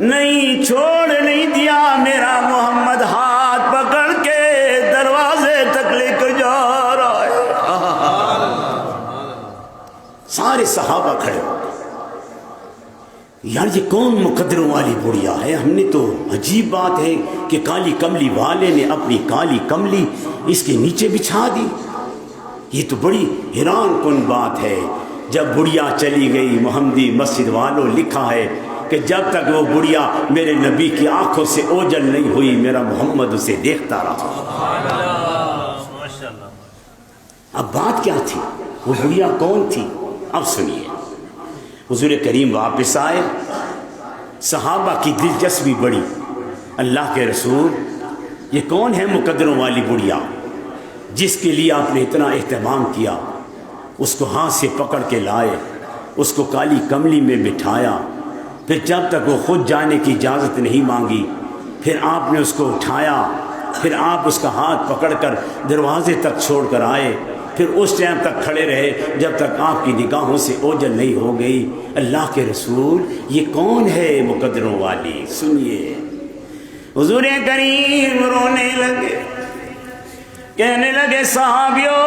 نہیں چھوڑ نہیں دیا میرا محمد, ہاتھ پکڑ کے دروازے تک لے کر جا رہا ہے. سارے صحابہ کھڑے ہو گئے. یار یہ کون مقدروں والی بڑھیا ہے. ہم نے تو عجیب بات ہے کہ کالی کملی والے نے اپنی کالی کملی اس کے نیچے بچھا دی. یہ تو بڑی حیران کن بات ہے. جب بڑھیا چلی گئی, محمدی مسجد والوں لکھا ہے کہ جب تک وہ بڑھیا میرے نبی کی آنکھوں سے اوجل نہیں ہوئی میرا محمد اسے دیکھتا رہا. اب بات کیا تھی, وہ بڑھیا کون تھی؟ اب سنیے. حضور کریم واپس آئے. صحابہ کی دلچسپی بڑی. اللہ کے رسول یہ کون ہے مقدروں والی بڑھیا جس کے لیے آپ نے اتنا اہتمام کیا؟ اس کو ہاتھ سے پکڑ کے لائے, اس کو کالی کملی میں بٹھایا. پھر جب تک وہ خود جانے کی اجازت نہیں مانگی پھر آپ نے اس کو اٹھایا. پھر آپ اس کا ہاتھ پکڑ کر دروازے تک چھوڑ کر آئے. پھر اس ٹائم تک کھڑے رہے جب تک آپ کی نگاہوں سے اوجل نہیں ہو گئی. اللہ کے رسول یہ کون ہے مقدروں والی؟ سنیے. حضور کریم رونے لگے, کہنے لگے صحابیوں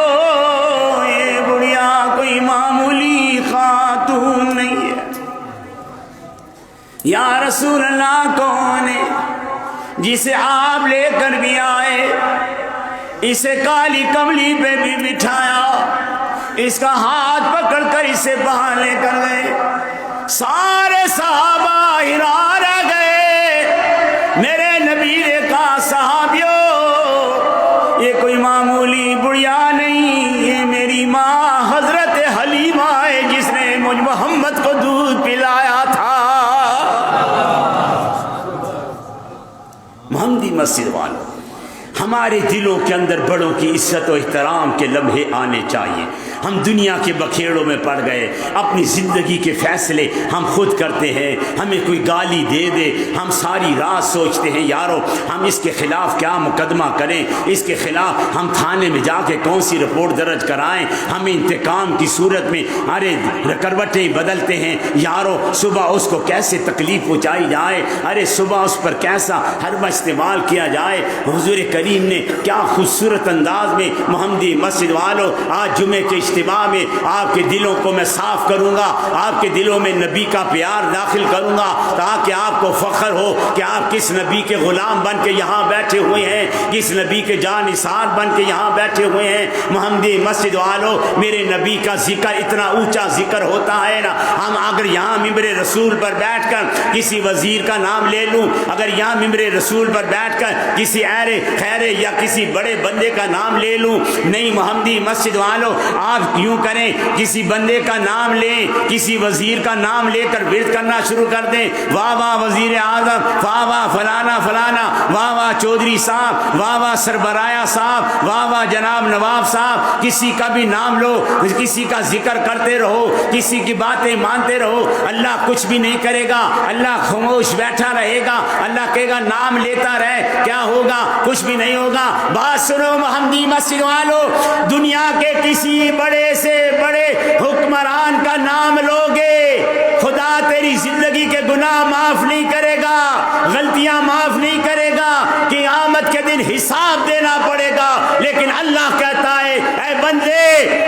یہ بڑھیا کوئی معمولی خاتون نہیں ہے. یا رسول اللہ کون ہے جسے آپ لے کر بھی آئے, اسے کالی کملی پہ بھی بٹھایا, اس کا ہاتھ پکڑ کر اسے باہر لے کر گئے. سارے صحابہ حیران رہ گئے. میرے نبی نے کہا صحابیوں یہ کوئی معمولی بڑھیا نہیں, یہ میری ماں حضرت حلیمہ ہے جس نے مجھ محمد کو دودھ پلایا تھا. محمدی مسجد والوں ہمارے دلوں کے اندر بڑوں کی عزت و احترام کے لمحے آنے چاہیے. ہم دنیا کے بکھیڑوں میں پڑ گئے، اپنی زندگی کے فیصلے ہم خود کرتے ہیں، ہمیں کوئی گالی دے دے ہم ساری رات سوچتے ہیں یارو ہم اس کے خلاف کیا مقدمہ کریں، اس کے خلاف ہم تھانے میں جا کے کون سی رپورٹ درج کرائیں، ہمیں انتقام کی صورت میں ارے کروٹیں بدلتے ہیں یارو صبح اس کو کیسے تکلیف پہنچائی جائے، ارے صبح اس پر کیسا حربہ استعمال کیا جائے۔ حضور کریم نے کیا خوبصورت انداز میں محمدی مسجد والوں آج جمعے کے اجتماع میں آپ کے دلوں کو میں صاف کروں گا، آپ کے دلوں میں نبی کا پیار داخل کروں گا تاکہ آپ کو فخر ہو کہ آپ کس نبی کے غلام بن کے یہاں بیٹھے ہوئے ہیں، کس نبی کے جانثار بن کے یہاں بیٹھے ہوئے ہیں۔ محمدی مسجد والوں میرے نبی کا ذکر اتنا اونچا ذکر ہوتا ہے نا، ہم اگر یہاں ممبر رسول پر بیٹھ کر کسی وزیر کا نام لے لوں، اگر یہاں ممبر رسول پر بیٹھ کر کسی اہل خیر یا کسی بڑے بندے کا نام لے لوں، نہیں محمدی مسجد والوں آپ یوں کریں کسی بندے کا نام لیں، کسی وزیر کا نام لے کر ورد کرنا شروع کر دیں، واہ واہ وزیر اعظم، واہ واہ فلانا فلانا، واہ واہ چودھری صاحب، واہ واہ سربراہ صاحب، واہ واہ جناب نواب صاحب، کسی کا بھی نام لو، کسی کا ذکر کرتے رہو، کسی کی باتیں مانتے رہو، اللہ کچھ بھی نہیں کرے گا، اللہ خاموش بیٹھا رہے گا، اللہ کہے گا نام لیتا رہے، کیا ہوگا؟ کچھ بھی نہیں ہوگا۔ بات سنو محمدی مسجد والوں، دنیا کے کسی بڑے سے بڑے حکمران کا نام لوگے، خدا تیری زندگی کے گناہ معاف نہیں کرے گا، غلطیاں معاف نہیں کرے گا، قیامت کے دن حساب دینا پڑے گا، لیکن اللہ کہتا ہے اے بندے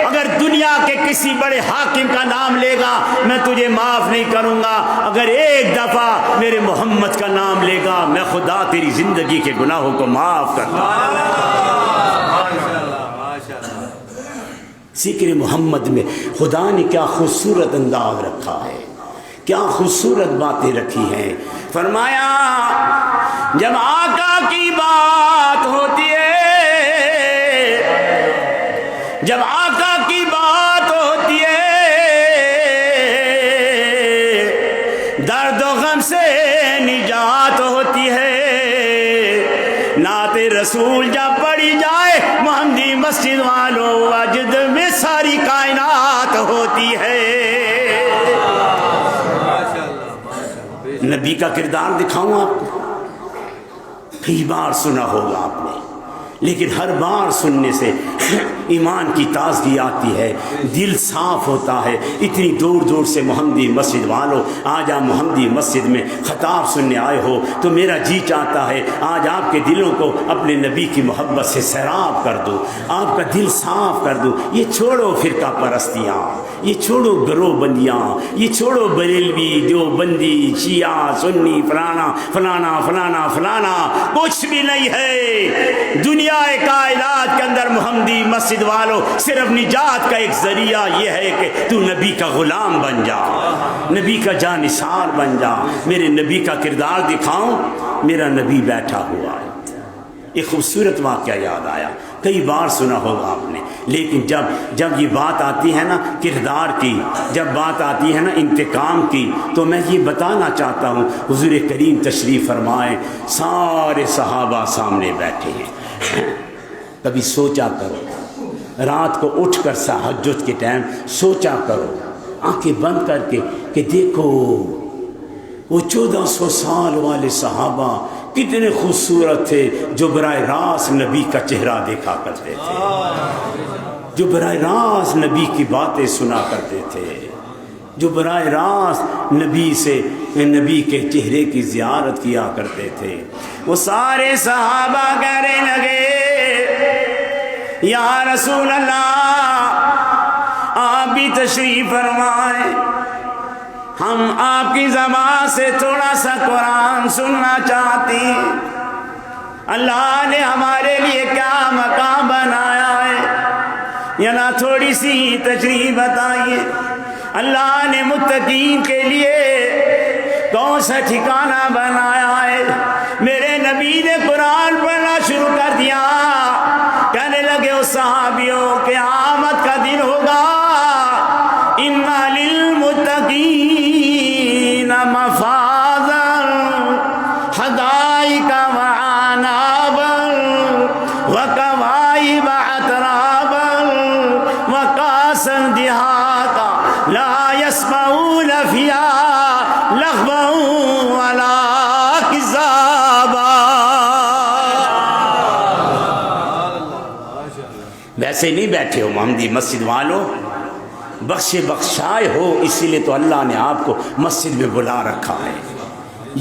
اگر دنیا کے کسی بڑے حاکم کا نام لے گا میں تجھے معاف نہیں کروں گا، اگر ایک دفعہ میرے محمد کا نام لے گا میں خدا تیری زندگی کے گناہوں کو معاف کرتا ہوں۔ ذکر محمد میں خدا نے کیا خوبصورت انداز رکھا ہے، کیا خوبصورت باتیں رکھی ہیں۔ فرمایا جب آقا کی بات ہوتی ہے، جب آقا کی بات ہوتی ہے، درد و غم سے نجات ہوتی ہے، نعت رسول جب پڑھی جائے محمدی مسجد والوں وجد میں ساری کائنات ہوتی ہے۔ نبی کا کردار دکھاؤں آپ کو، کئی بار سنا ہوگا آپ نے، لیکن ہر بار سننے سے ایمان کی تازگی آتی ہے، دل صاف ہوتا ہے۔ اتنی دور دور سے محمدی مسجد والوں آج آپ محمدی مسجد میں خطاب سننے آئے ہو تو میرا جی چاہتا ہے آج آپ کے دلوں کو اپنے نبی کی محبت سے سیراب کر دو، آپ کا دل صاف کر دو۔ یہ چھوڑو فرقہ پرستیاں، یہ چھوڑو گروہ بندیاں، یہ چھوڑو بریلوی دیوبندی شیعہ سنی فلانا فلانا فلانا فلانا، کچھ بھی نہیں ہے۔ دنیا کائنات کے اندر محمدی مسجد والوں صرف نجات کا ایک ذریعہ یہ ہے کہ تو نبی کا غلام بن جا، نبی کا جانثار بن جا۔ میرے نبی کا کردار دکھاؤں، میرا نبی بیٹھا ہوا ہے۔ ایک خوبصورت واقعہ یاد آیا، کئی بار سنا ہوگا آپ نے، لیکن جب یہ بات آتی ہے نا کردار کی، جب بات آتی ہے نا انتقام کی، تو میں یہ بتانا چاہتا ہوں حضور کریم تشریف فرمائے، سارے صحابہ سامنے بیٹھے ہیں۔ کبھی سوچا کرو، رات کو اٹھ کر تہجد کے ٹائم سوچا کرو، آنکھیں بند کر کے کہ دیکھو وہ 1400 سال والے صحابہ کتنے خوبصورت تھے جو براہ راست نبی کا چہرہ دیکھا کرتے تھے، جو براہ راست نبی کی باتیں سنا کرتے تھے، جو براہ راست نبی کے چہرے کی زیارت کیا کرتے تھے۔ وہ سارے صحابہ کہنے لگے یا رسول اللہ آپ بھی تشریف فرمائیں، ہم آپ کی زبان سے تھوڑا سا قرآن سننا چاہتے ہیں، اللہ نے ہمارے لیے کیا مقام بنایا ہے، یا نہ تھوڑی سی تشریح بتائیے، اللہ نے متقین کے لیے کون سا ٹھکانہ بنایا ہے۔ میرے نبی نے قرآن پڑھنا شروع کر دیا، کہنے لگے وہ صحابیوں قیامت کا دن ہوگا، اِنَّ لِلْمُتَّقِينَ مَفَازًا حَدَائِقَ وَأَعْنَابًا وَكَوَاعِبَ أَتْرَابًا وَكَأْسًا ایسے نہیں بیٹھے ہو محمدی مسجد والوں، بخشے بخشائے ہو، اسی لیے تو اللہ نے آپ کو مسجد میں بلا رکھا ہے۔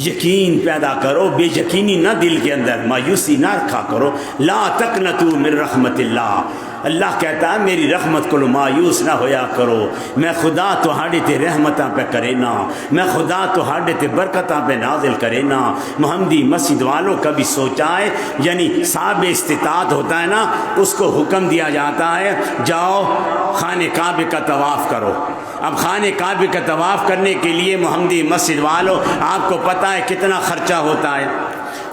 یقین پیدا کرو، بے یقینی نہ دل کے اندر، مایوسی نہ رکھا کرو۔ لا تقنطوا من رحمت اللہ، اللہ کہتا ہے میری رحمت کو مایوس نہ ہویا کرو، میں خدا تہاڈے تے رحمتاں پہ کرے نا، میں خدا تہاڈے تے برکتاں پہ نازل کرے نا۔ محمدی مسجد والوں کبھی سوچا ہے، یعنی صاحب استطاعت ہوتا ہے نا، اس کو حکم دیا جاتا ہے جاؤ خانہ کعبہ کا طواف کرو۔ اب خانہ کعبہ کا طواف کرنے کے لیے محمدی مسجد والوں آپ کو پتہ ہے کتنا خرچہ ہوتا ہے،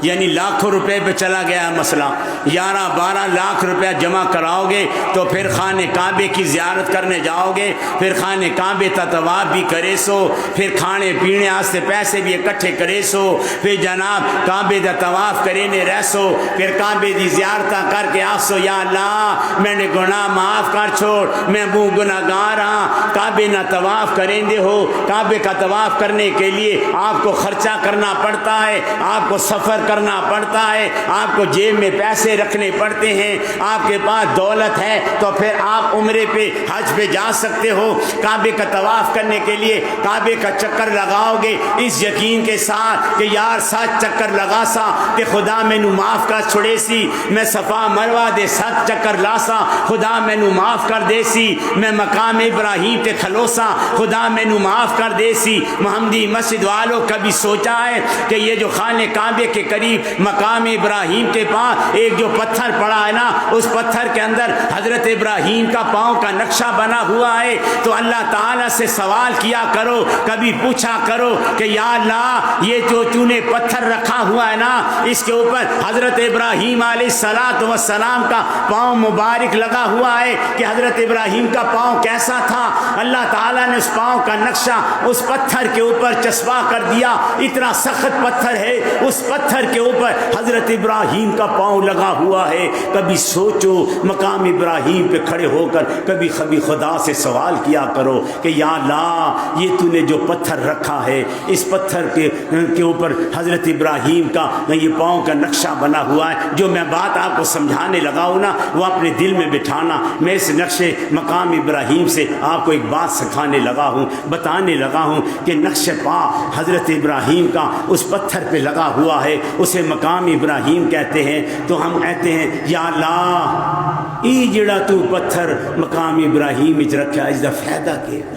یعنی لاکھوں روپے پہ چلا گیا ہے مسئلہ۔ 11-12 لاکھ روپے جمع کراؤ گے تو پھر خانہ کعبے کی زیارت کرنے جاؤ گے، پھر خانہ کعبے کا طواف بھی کرے سو، پھر کھانے پینے واسطے پیسے بھی اکٹھے کرے سو، پھر جناب کعبے کا طواف کرینے رہ سو، پھر کعبے دی زیارت کر کے آ سو یا اللہ میں نے گناہ معاف کر چھوڑ، میں وہ گناہگار ہاں۔ کعبے نہ طواف کریں دے ہو، کعبے کا طواف کرنے کے لیے آپ کو خرچہ کرنا پڑتا ہے، آپ کو سفر کرنا پڑتا ہے، آپ کو جیب میں پیسے رکھنے پڑتے ہیں، آپ کے پاس دولت ہے تو پھر آپ عمرے پہ حج پہ جا سکتے ہو۔ کعبے کا طواف کرنے کے لیے کعبے کا چکر لگاؤ گے اس یقین کے ساتھ کہ یار 7 چکر لگا سا کہ خدا مینو معاف کر چھڑے سی، میں صفا مروہ دے 7 چکر لا سا خدا مینو معاف کر دے سی، میں مقام ابراہیم تے کھلوسا خدا مینو معاف کر دے سی۔ محمدی مسجد والوں کبھی سوچا ہے کہ یہ جو خانہ کعبے کے قریب مقام ابراہیم کے پاس ایک جو پتھر پڑا ہے نا، اس پتھر کے اندر حضرت ابراہیم کا پاؤں کا نقشہ بنا ہوا ہے، تو اللہ تعالیٰ سے سوال کیا کرو، کبھی پوچھا کرو کہ یا اللہ یہ جو تو نے پتھر رکھا ہوا ہے نا، اس کے اوپر حضرت ابراہیم علیہ السلام کا پاؤں مبارک لگا ہوا ہے کہ حضرت ابراہیم کا پاؤں کیسا تھا، اللہ تعالیٰ نے اس پاؤں کا نقشہ اس پتھر کے اوپر چسپاں کر دیا، اتنا سخت پتھر ہے، اس پتھر کے اوپر حضرت ابراہیم کا پاؤں لگا ہوا ہے۔ کبھی سوچو مقام ابراہیم پہ کھڑے ہو کر کبھی خدا سے سوال کیا کرو کہ یا اللہ یہ تو نے جو پتھر رکھا ہے، اس پتھر کے اوپر حضرت ابراہیم کا یہ پاؤں کا نقشہ بنا ہوا ہے۔ جو میں بات آپ کو سمجھانے لگا ہوں نا، وہ اپنے دل میں بٹھانا۔ میں اس نقشے مقام ابراہیم سے آپ کو ایک بات سکھانے لگا ہوں، بتانے لگا ہوں کہ نقش پا حضرت ابراہیم کا اس پتھر پہ لگا ہوا ہے، اسے مقام ابراہیم کہتے ہیں۔ تو ہم کہتے ہیں یا اللہ ای جڑا تو پتھر مقام ابراہیم وچ رکھا اس دا فائدہ کیا؟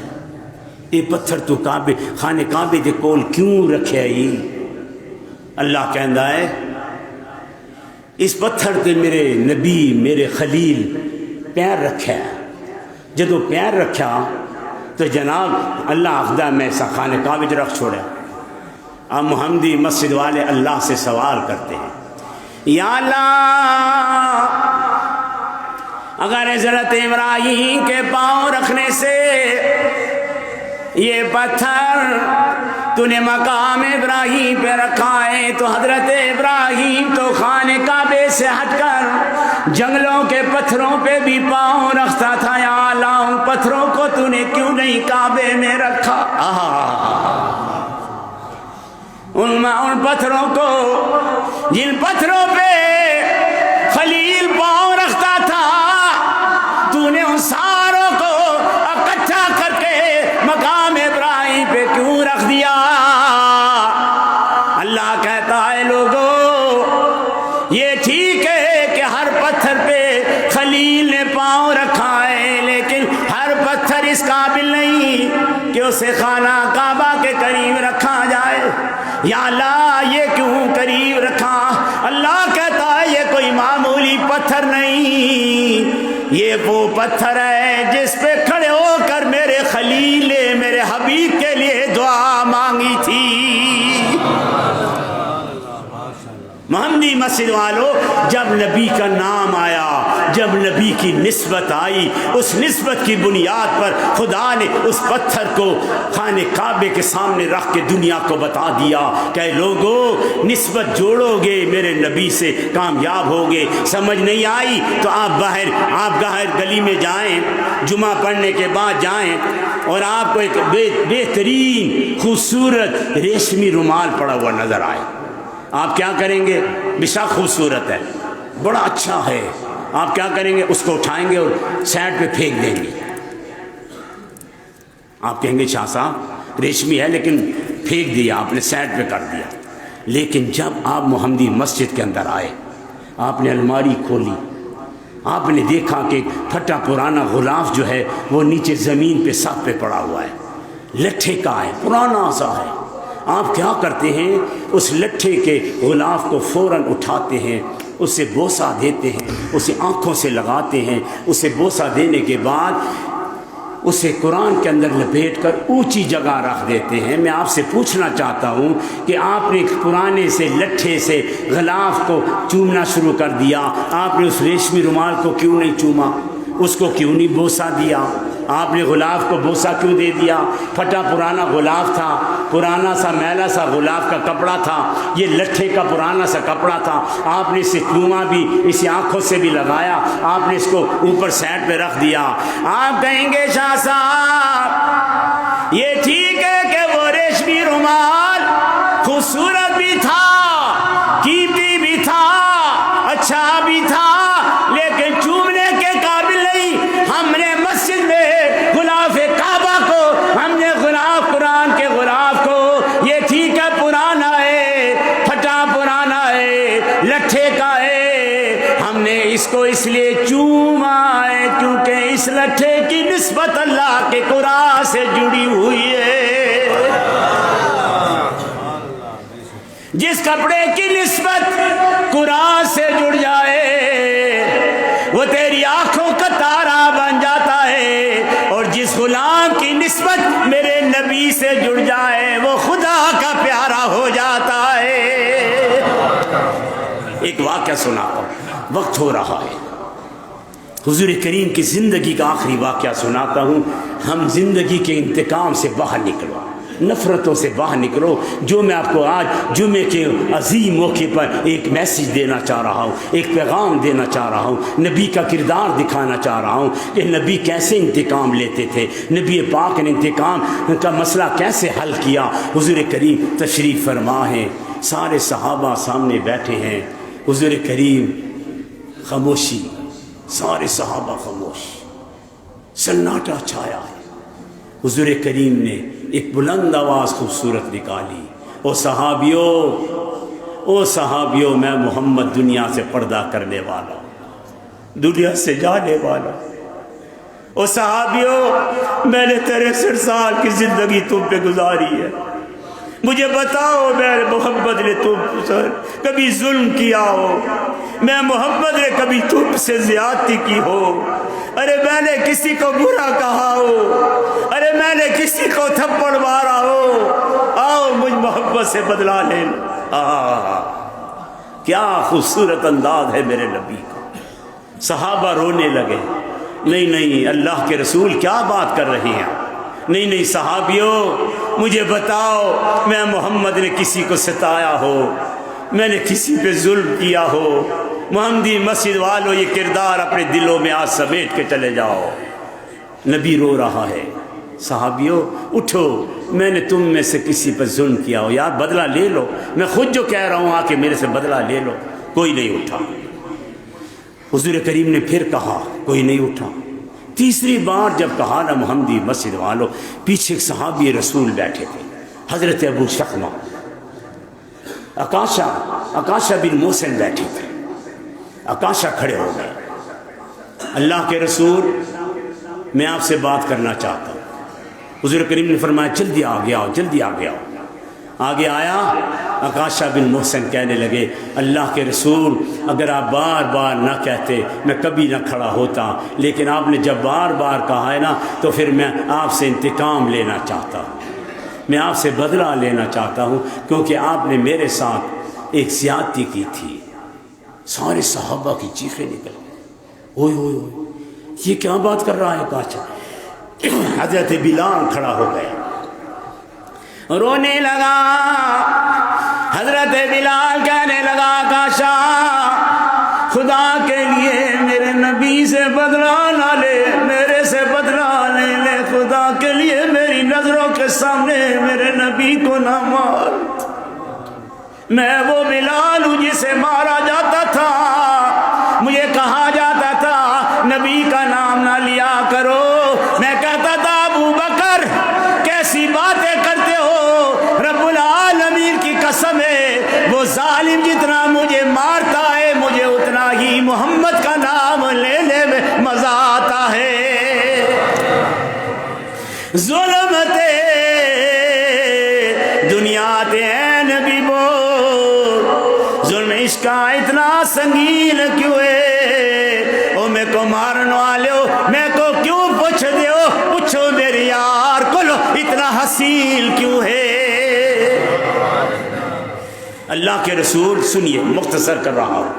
یہ پتھر تو کعبے خانہ کعبے دے کول کیوں رکھیا ہی؟ اللہ کہندا ہے اس پتھر تے میرے نبی میرے خلیل پیر رکھا ہے، جدو پیر رکھا تو جناب اللہ آخدہ میں ایسا خانہ کعبے رکھ چھوڑا۔ اب محمدی مسجد والے اللہ سے سوال کرتے ہیں یا اللہ اگر حضرت ابراہیم کے پاؤں رکھنے سے یہ پتھر تو نے مقام ابراہیم پہ رکھا ہے تو حضرت ابراہیم تو خانہ کعبے سے ہٹ کر جنگلوں کے پتھروں پہ بھی پاؤں رکھتا تھا، یا اللہ ان پتھروں کو تو نے کیوں نہیں کعبے میں رکھا؟ ان پتھروں کو جن پتھروں پہ خلیل پاؤں رکھتا تھا تو نے ان ساروں کو اکٹھا کر کے مقام ابراہیم پہ کیوں رکھ دیا؟ اللہ کہتا ہے لوگو یہ ٹھیک ہے کہ ہر پتھر پہ خلیل نے پاؤں رکھا ہے، لیکن ہر پتھر اس قابل نہیں کہ اسے خانہ کعبہ کے قریب رکھا جائے۔ یا اللہ یہ کیوں قریب رکھا؟ اللہ کہتا ہے یہ کوئی معمولی پتھر نہیں، یہ وہ پتھر ہے جس پہ کھڑے ہو کر میرے خلیل نے میرے حبیب کے لیے دعا مانگی تھی۔ محمدی مسجد والوں جب نبی کا نام آیا، جب نبی کی نسبت آئی، اس نسبت کی بنیاد پر خدا نے اس پتھر کو خانہ کعبے کے سامنے رکھ کے دنیا کو بتا دیا کہ لوگو نسبت جوڑو گے میرے نبی سے کامیاب ہوگے۔ سمجھ نہیں آئی تو آپ باہر گلی میں جائیں، جمعہ پڑھنے کے بعد جائیں اور آپ کو ایک بہترین خوبصورت ریشمی رومال پڑا ہوا نظر آئے، آپ کیا کریں گے؟ بے شک خوبصورت ہے، بڑا اچھا ہے، آپ کیا کریں گے؟ اس کو اٹھائیں گے اور سائڈ پہ پھینک دیں گے. آپ کہیں گے شاہ صاحب ریشمی ہے لیکن پھینک دیا آپ نے، سائڈ پہ کر دیا. لیکن جب آپ محمدی مسجد کے اندر آئے، آپ نے الماری کھولی، آپ نے دیکھا کہ پھٹا پرانا غلاف جو ہے وہ نیچے زمین پہ ساتھ پہ پڑا ہوا ہے، لٹھے کا ہے، پرانا سا ہے. آپ کیا کرتے ہیں؟ اس لٹھے کے غلاف کو فوراً اٹھاتے ہیں، اسے بوسہ دیتے ہیں، اسے آنکھوں سے لگاتے ہیں. اسے بوسہ دینے کے بعد اسے قرآن کے اندر لپیٹ کر اونچی جگہ رکھ دیتے ہیں. میں آپ سے پوچھنا چاہتا ہوں کہ آپ نے پرانے سے لٹھے سے غلاف کو چومنا شروع کر دیا، آپ نے اس ریشمی رومال کو کیوں نہیں چوما؟ اس کو کیوں نہیں بوسہ دیا؟ آپ نے غلاف کو بوسہ کیوں دے دیا؟ پھٹا پرانا غلاف تھا، پرانا سا میلا سا غلاف کا کپڑا تھا، یہ لٹھے کا پرانا سا کپڑا تھا. آپ نے اسے چوما بھی، اسے آنکھوں سے بھی لگایا، آپ نے اس کو اوپر سائڈ پہ رکھ دیا. آپ کہیں گے شاہ صاحب یہ ٹھیک ہے کہ وہ ریشمی رومال خوبصورت بھی تھا، قیمتی بھی تھا، اچھا بھی تھا، لیکن چومنے کے قابل نہیں. ہم نے مسجد میں غلاف کعبہ کو، ہم نے غلاف قرآن کے غلاف کو، یہ ٹھیک ہے پرانا ہے، پھٹا پرانا ہے، لٹھے کا ہے، ہم نے اس کو اس لیے چوما ہے کیونکہ اس لٹھے کی نسبت اللہ کے قرآن سے جڑی ہوئی ہے. جس کپڑے کی نسبت قرآن سے جڑ جائے وہ تیری آنکھوں کا تارا بن جاتا ہے، اور جس غلام کی نسبت میرے نبی سے جڑ جائے وہ خدا کا پیارا ہو جاتا ہے. ایک واقعہ سناتا ہوں، وقت ہو رہا ہے. حضور کریم کی زندگی کا آخری واقعہ سناتا ہوں. ہم زندگی کے انتقام سے باہر نکلو، نفرتوں سے باہر نکلو. جو میں آپ کو آج جمعے کے عظیم موقع پر ایک میسیج دینا چاہ رہا ہوں، ایک پیغام دینا چاہ رہا ہوں، نبی کا کردار دکھانا چاہ رہا ہوں کہ نبی کیسے انتقام لیتے تھے، نبی پاک نے انتقام کا مسئلہ کیسے حل کیا. حضور کریم تشریف فرما ہے، سارے صحابہ سامنے بیٹھے ہیں. حضور کریم خاموشی، سارے صحابہ خاموش، سناٹا چھایا ہے. حضور کریم نے ایک بلند آواز خوبصورت نکالی، او صحابیوں میں محمد دنیا سے پردہ کرنے والا، دنیا سے جانے والا. او صحابیوں میں نے 63 سال کی زندگی تم پہ گزاری ہے، مجھے بتاؤ میرے محمد نے تم پر کبھی ظلم کیا ہو؟ میں محمد نے کبھی تم سے زیادتی کی ہو؟ ارے میں نے کسی کو برا کہا ہو؟ ارے میں نے کسی کو تھپڑ مارا ہو؟ آؤ مجھ محمد سے بدلہ لے لو. کیا خوبصورت انداز ہے میرے نبی کا. صحابہ رونے لگے. نہیں اللہ کے رسول کیا بات کر رہے ہیں؟ نہیں صحابیوں مجھے بتاؤ، میں محمد نے کسی کو ستایا ہو؟ میں نے کسی پہ ظلم کیا ہو؟ محمدی مسجد والوں یہ کردار اپنے دلوں میں آج سمیٹ کے چلے جاؤ. نبی رو رہا ہے. صحابیوں اٹھو، میں نے تم میں سے کسی پر ظلم کیا ہو یار بدلہ لے لو. میں خود جو کہہ رہا ہوں آ کے میرے سے بدلہ لے لو. کوئی نہیں اٹھا. حضور کریم نے پھر کہا، کوئی نہیں اٹھا. تیسری بار جب کہا نا محمدی مسجد والوں، پیچھے ایک صحابی رسول بیٹھے تھے، حضرت ابو شخمہ، اکاشا بن محسن بیٹھے تھے. اکاشا کھڑے ہو گئے. اللہ کے رسول میں آپ سے بات کرنا چاہتا ہوں. حضور کریم نے فرمایا جلدی آگے آؤ، جلدی آگے آؤ. آگے آیا. اکاشا بن محسن کہنے لگے، اللہ کے رسول اگر آپ بار بار نہ کہتے میں کبھی نہ کھڑا ہوتا، لیکن آپ نے جب بار بار کہا ہے نا تو پھر میں آپ سے انتقام لینا چاہتا ہوں، میں آپ سے بدلہ لینا چاہتا ہوں، کیونکہ آپ نے میرے ساتھ ایک زیادتی کی تھی. سارے صحابہ کی چیخیں نکل گئی. اوئے اوئے اوئے یہ کیا بات کر رہا ہے اکاشا؟ حضرت بلال کھڑا ہو گیا، رونے لگا. حضرت بلال کہنے لگا، اکاشا خدا کے لیے میرے نبی سے بدلہ نہ لے، میرے سے بدلہ نہیں لے، خدا کے لیے میری نظروں کے سامنے میرے نبی کو نہ مار. میں وہ بلال ہوں جسے مارا جاتا تھا، مجھے کہا جاتا ظالم جتنا مجھے مارتا ہے مجھے اتنا ہی محمد کا نام لینے میں مزہ آتا ہے. ظلم تے دنیا تے اے نبی بول ظلم عشق کا اتنا سنگین کیوں ہے؟ او میں کو مارن والے ہو میں کو کیوں پوچھ دے ہو؟ پوچھو میری یار کو لو اتنا حسین کیوں ہے؟ اللہ کے رسول سنیے مختصر کر رہا ہوں.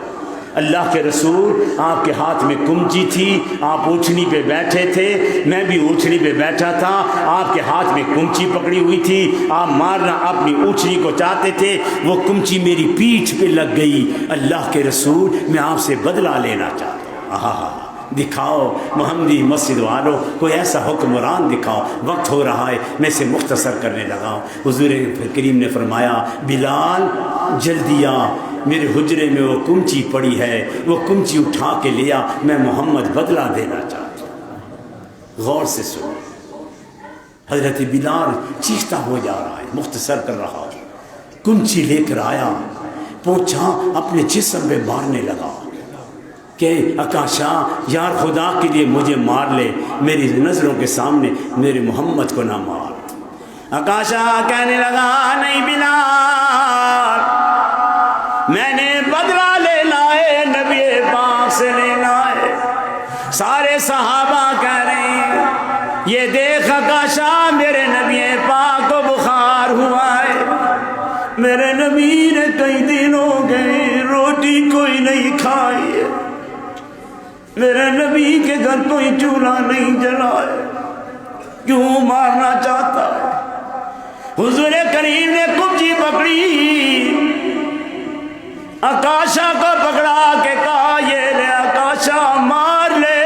اللہ کے رسول آپ کے ہاتھ میں کمچی تھی, آپ اونچنی پہ بیٹھے تھے, میں بھی اونچنی پہ بیٹھا تھا, آپ کے ہاتھ میں کمچی پکڑی ہوئی تھی, آپ مارنا اپنی اونچنی کو چاہتے تھے, وہ کمچی میری پیٹھ پہ لگ گئی. اللہ کے رسول میں آپ سے بدلہ لینا چاہتا ہوں. دکھاؤ محمدی مسجد والوں کوئی ایسا حکمران دکھاؤ. وقت ہو رہا ہے میں اسے مختصر کرنے لگا ہوں. حضور کریم نے فرمایا بلال جلدی آ, میرے حجرے میں وہ کمچی پڑی ہے, وہ کمچی اٹھا کے لیا, میں محمد بدلہ دینا چاہتا ہوں. غور سے سنو. حضرت بلال چیختا ہو جا رہا ہے, مختصر کر رہا ہوں. کمچی لے کر آیا, پہنچا اپنے جسم پہ مارنے لگا کہ اکاشا یار خدا کے لیے مجھے مار لے, میری نظروں کے سامنے میرے محمد کو نہ مار. اکاشا کہنے لگا نہیں بلال, میں نے بدلہ لینا ہے, نبی پاک سے لینا ہے. سارے صحابہ کہہ رہے ہیں یہ دیکھ اکاشا میرے نبی پاک کو بخار ہوا ہے, میرے نبی نے کئی دن ہو گئے روٹی کوئی نہیں کھائی ہے, میرے نبی کے گھر کوئی چولہا نہیں جلا ہے, کیوں مارنا چاہتا ہے؟ حضور کریم نے کمچی پکڑی, اکاشا کو پکڑا کے کہا یہ لے اکاشا مار لے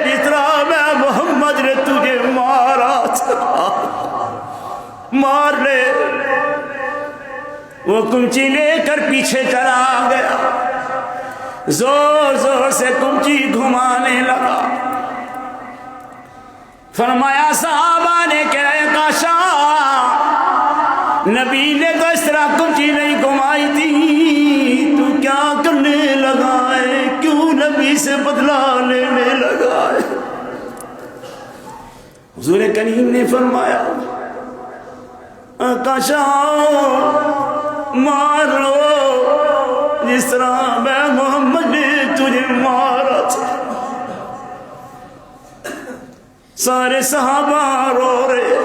جس طرح میں محمد نے تجھے مارا تھا, مار لے. وہ کمچی لے کر پیچھے چلا گیا, زور زور سے کمچی گھمانے لگا. فرمایا صحابہ نے کہا اکاشا نبی نے تو اس طرح کمچی نہیں گھمائی تھی, تو کیا کرنے لگا ہے؟ کیوں نبی سے بدلہ لینے لگا ہے؟ حضور کریم نے فرمایا اکاشا مارو جس طرح میں محمد نے تجھے مارا تھا. سارے صحابہ رو رہے,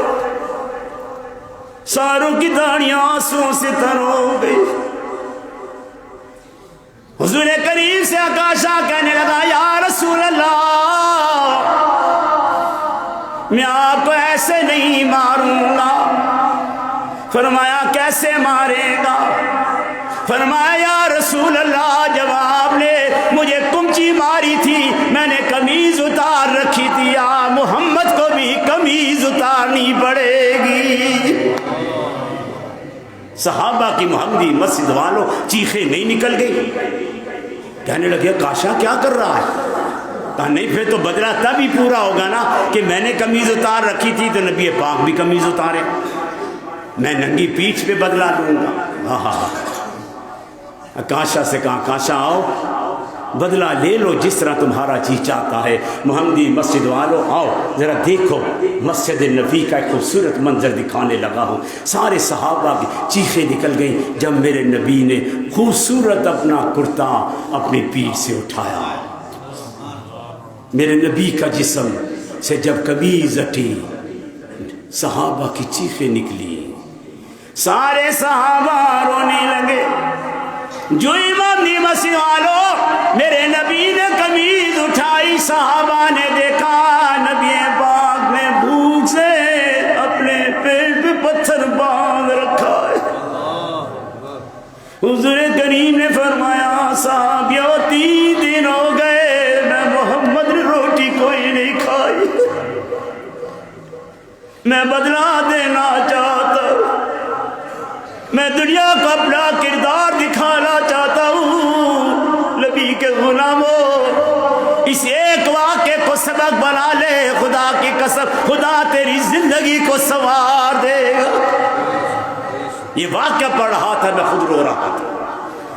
ساروں کی داڑیاں آنسوں سے تر ہو گئی. حضور کریم سے اکاشا کہنے لگا یا رسول اللہ میں آپ کو ایسے نہیں ماروں گا. فرمایا کیسے مارے گا؟ فرمایا یا رسول اللہ جب آپ نے مجھے کمچی ماری تھی میں نے قمیض اتار رکھی تھی, آپ محمد کو بھی قمیض اتارنی پڑے گی. صحابہ کی محمدی مسجد والوں چیخیں نہیں نکل گئی, کہنے لگے کاشا کیا کر رہا ہے؟ کہا نہیں پھر تو بدلہ تب ہی پورا ہوگا نا کہ میں نے قمیض اتار رکھی تھی تو نبی پاک بھی قمیض اتارے, میں ننگی پیٹھ پہ بدلہ لوں گا. کاشا سے کہا کاشا آؤ بدلہ لے لو جس طرح تمہارا جی چاہتا ہے. محمدی مسجد والوں آؤ ذرا دیکھو مسجد نبی کا ایک خوبصورت منظر دکھانے لگا ہوں. سارے صحابہ کی چیخیں نکل گئیں جب میرے نبی نے خوبصورت اپنا کرتا اپنی پیٹھ سے اٹھایا. میرے نبی کا جسم سے جب قمیض ہٹی صحابہ کی چیخیں نکلی, سارے صحابہ رونے لگے. جو امام مسجد والوں میرے نبی نے قمیض اٹھائی, صحابہ نے دیکھا نبی پاک نے بھوک سے اپنے پیٹ پہ پتھر باندھ رکھا ہے. حضور کریم نے فرمایا صحابیوں 3 دن ہو گئے میں محمد نے روٹی کوئی نہیں کھائی, میں بدلہ دینا چاہتا ہوں, میں دنیا کو اپنا کردار دکھانا چاہتا ہوں. نبی کے غلاموں اس ایک واقعے کو سبق بنا لے, خدا کی قسم خدا تیری زندگی کو سنوار دے گا. یہ واقعہ پڑھ رہا تھا میں خود رو رہا تھا.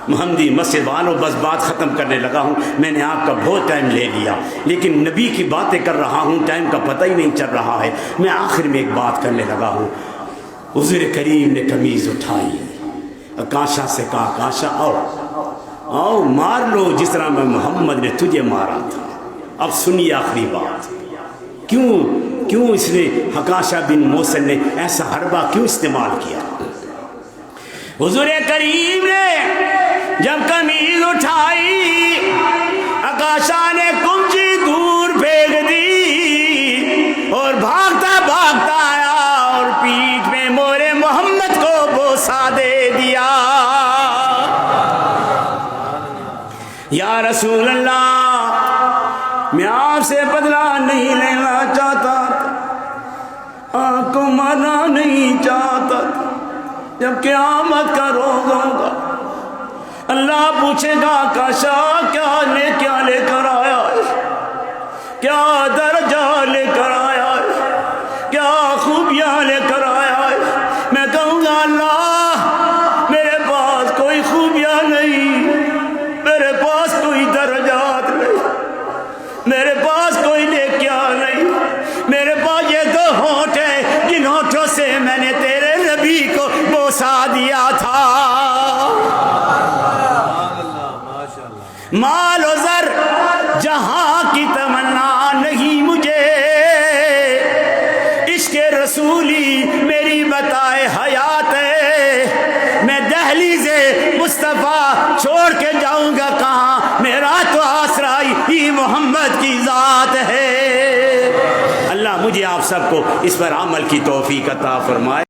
محمدی مسجد والوں بس بات ختم کرنے لگا ہوں، میں نے آپ کا بہت ٹائم لے لیا، لیکن نبی کی باتیں کر رہا ہوں، ٹائم کا پتہ ہی نہیں چل رہا ہے۔ میں آخر میں ایک بات کرنے لگا ہوں۔ حضور کریم نے قمیض اٹھائی، آکاشا سے کہا آکاشا آؤ مار لو جس طرح میں محمد نے تجھے مارا تھا۔ اب سنیے آخری بات، کیوں اس نے آکاشا بن محسن نے ایسا حربہ کیوں استعمال کیا؟ حضور کریم نے جب قمیض اٹھائی، آکاشا نے کمچی دور پھینک دی اور بھاگتا بھاگتا آیا اور پیٹھ میں مورے محمد کو بوسہ دے دیا۔ یا رسول اللہ، میں آپ سے بدلہ نہیں لینا چاہتا تھا، آپ کو مارنا نہیں چاہتا تھا۔ جب قیامت کا روز ہوگا، اللہ پوچھے گا آکاشا کیا لے کر آیا ہے، کیا درجہ لے کر آیا ہے، کیا خوبیاں لے کر آیا ہے؟ میں کہوں گا اللہ میرے پاس کوئی خوبیاں نہیں، میرے پاس کوئی درجات نہیں، میرے پاس کوئی نیکیاں نہیں، میرے پاس یہ دو ہونٹ ہیں جن ہونٹوں سے میں نے تیرے نبی کو بوسہ دیا تھا۔ مال و زر جہاں کی تمنا نہیں مجھے، عشق رسولی میری بتائے حیات ہے۔ میں دہلیز مصطفیٰ چھوڑ کے جاؤں گا کہاں، میرا تو آسرا ہی محمد کی ذات ہے۔ اللہ مجھے آپ سب کو اس پر عمل کی توفیق عطا فرمائے۔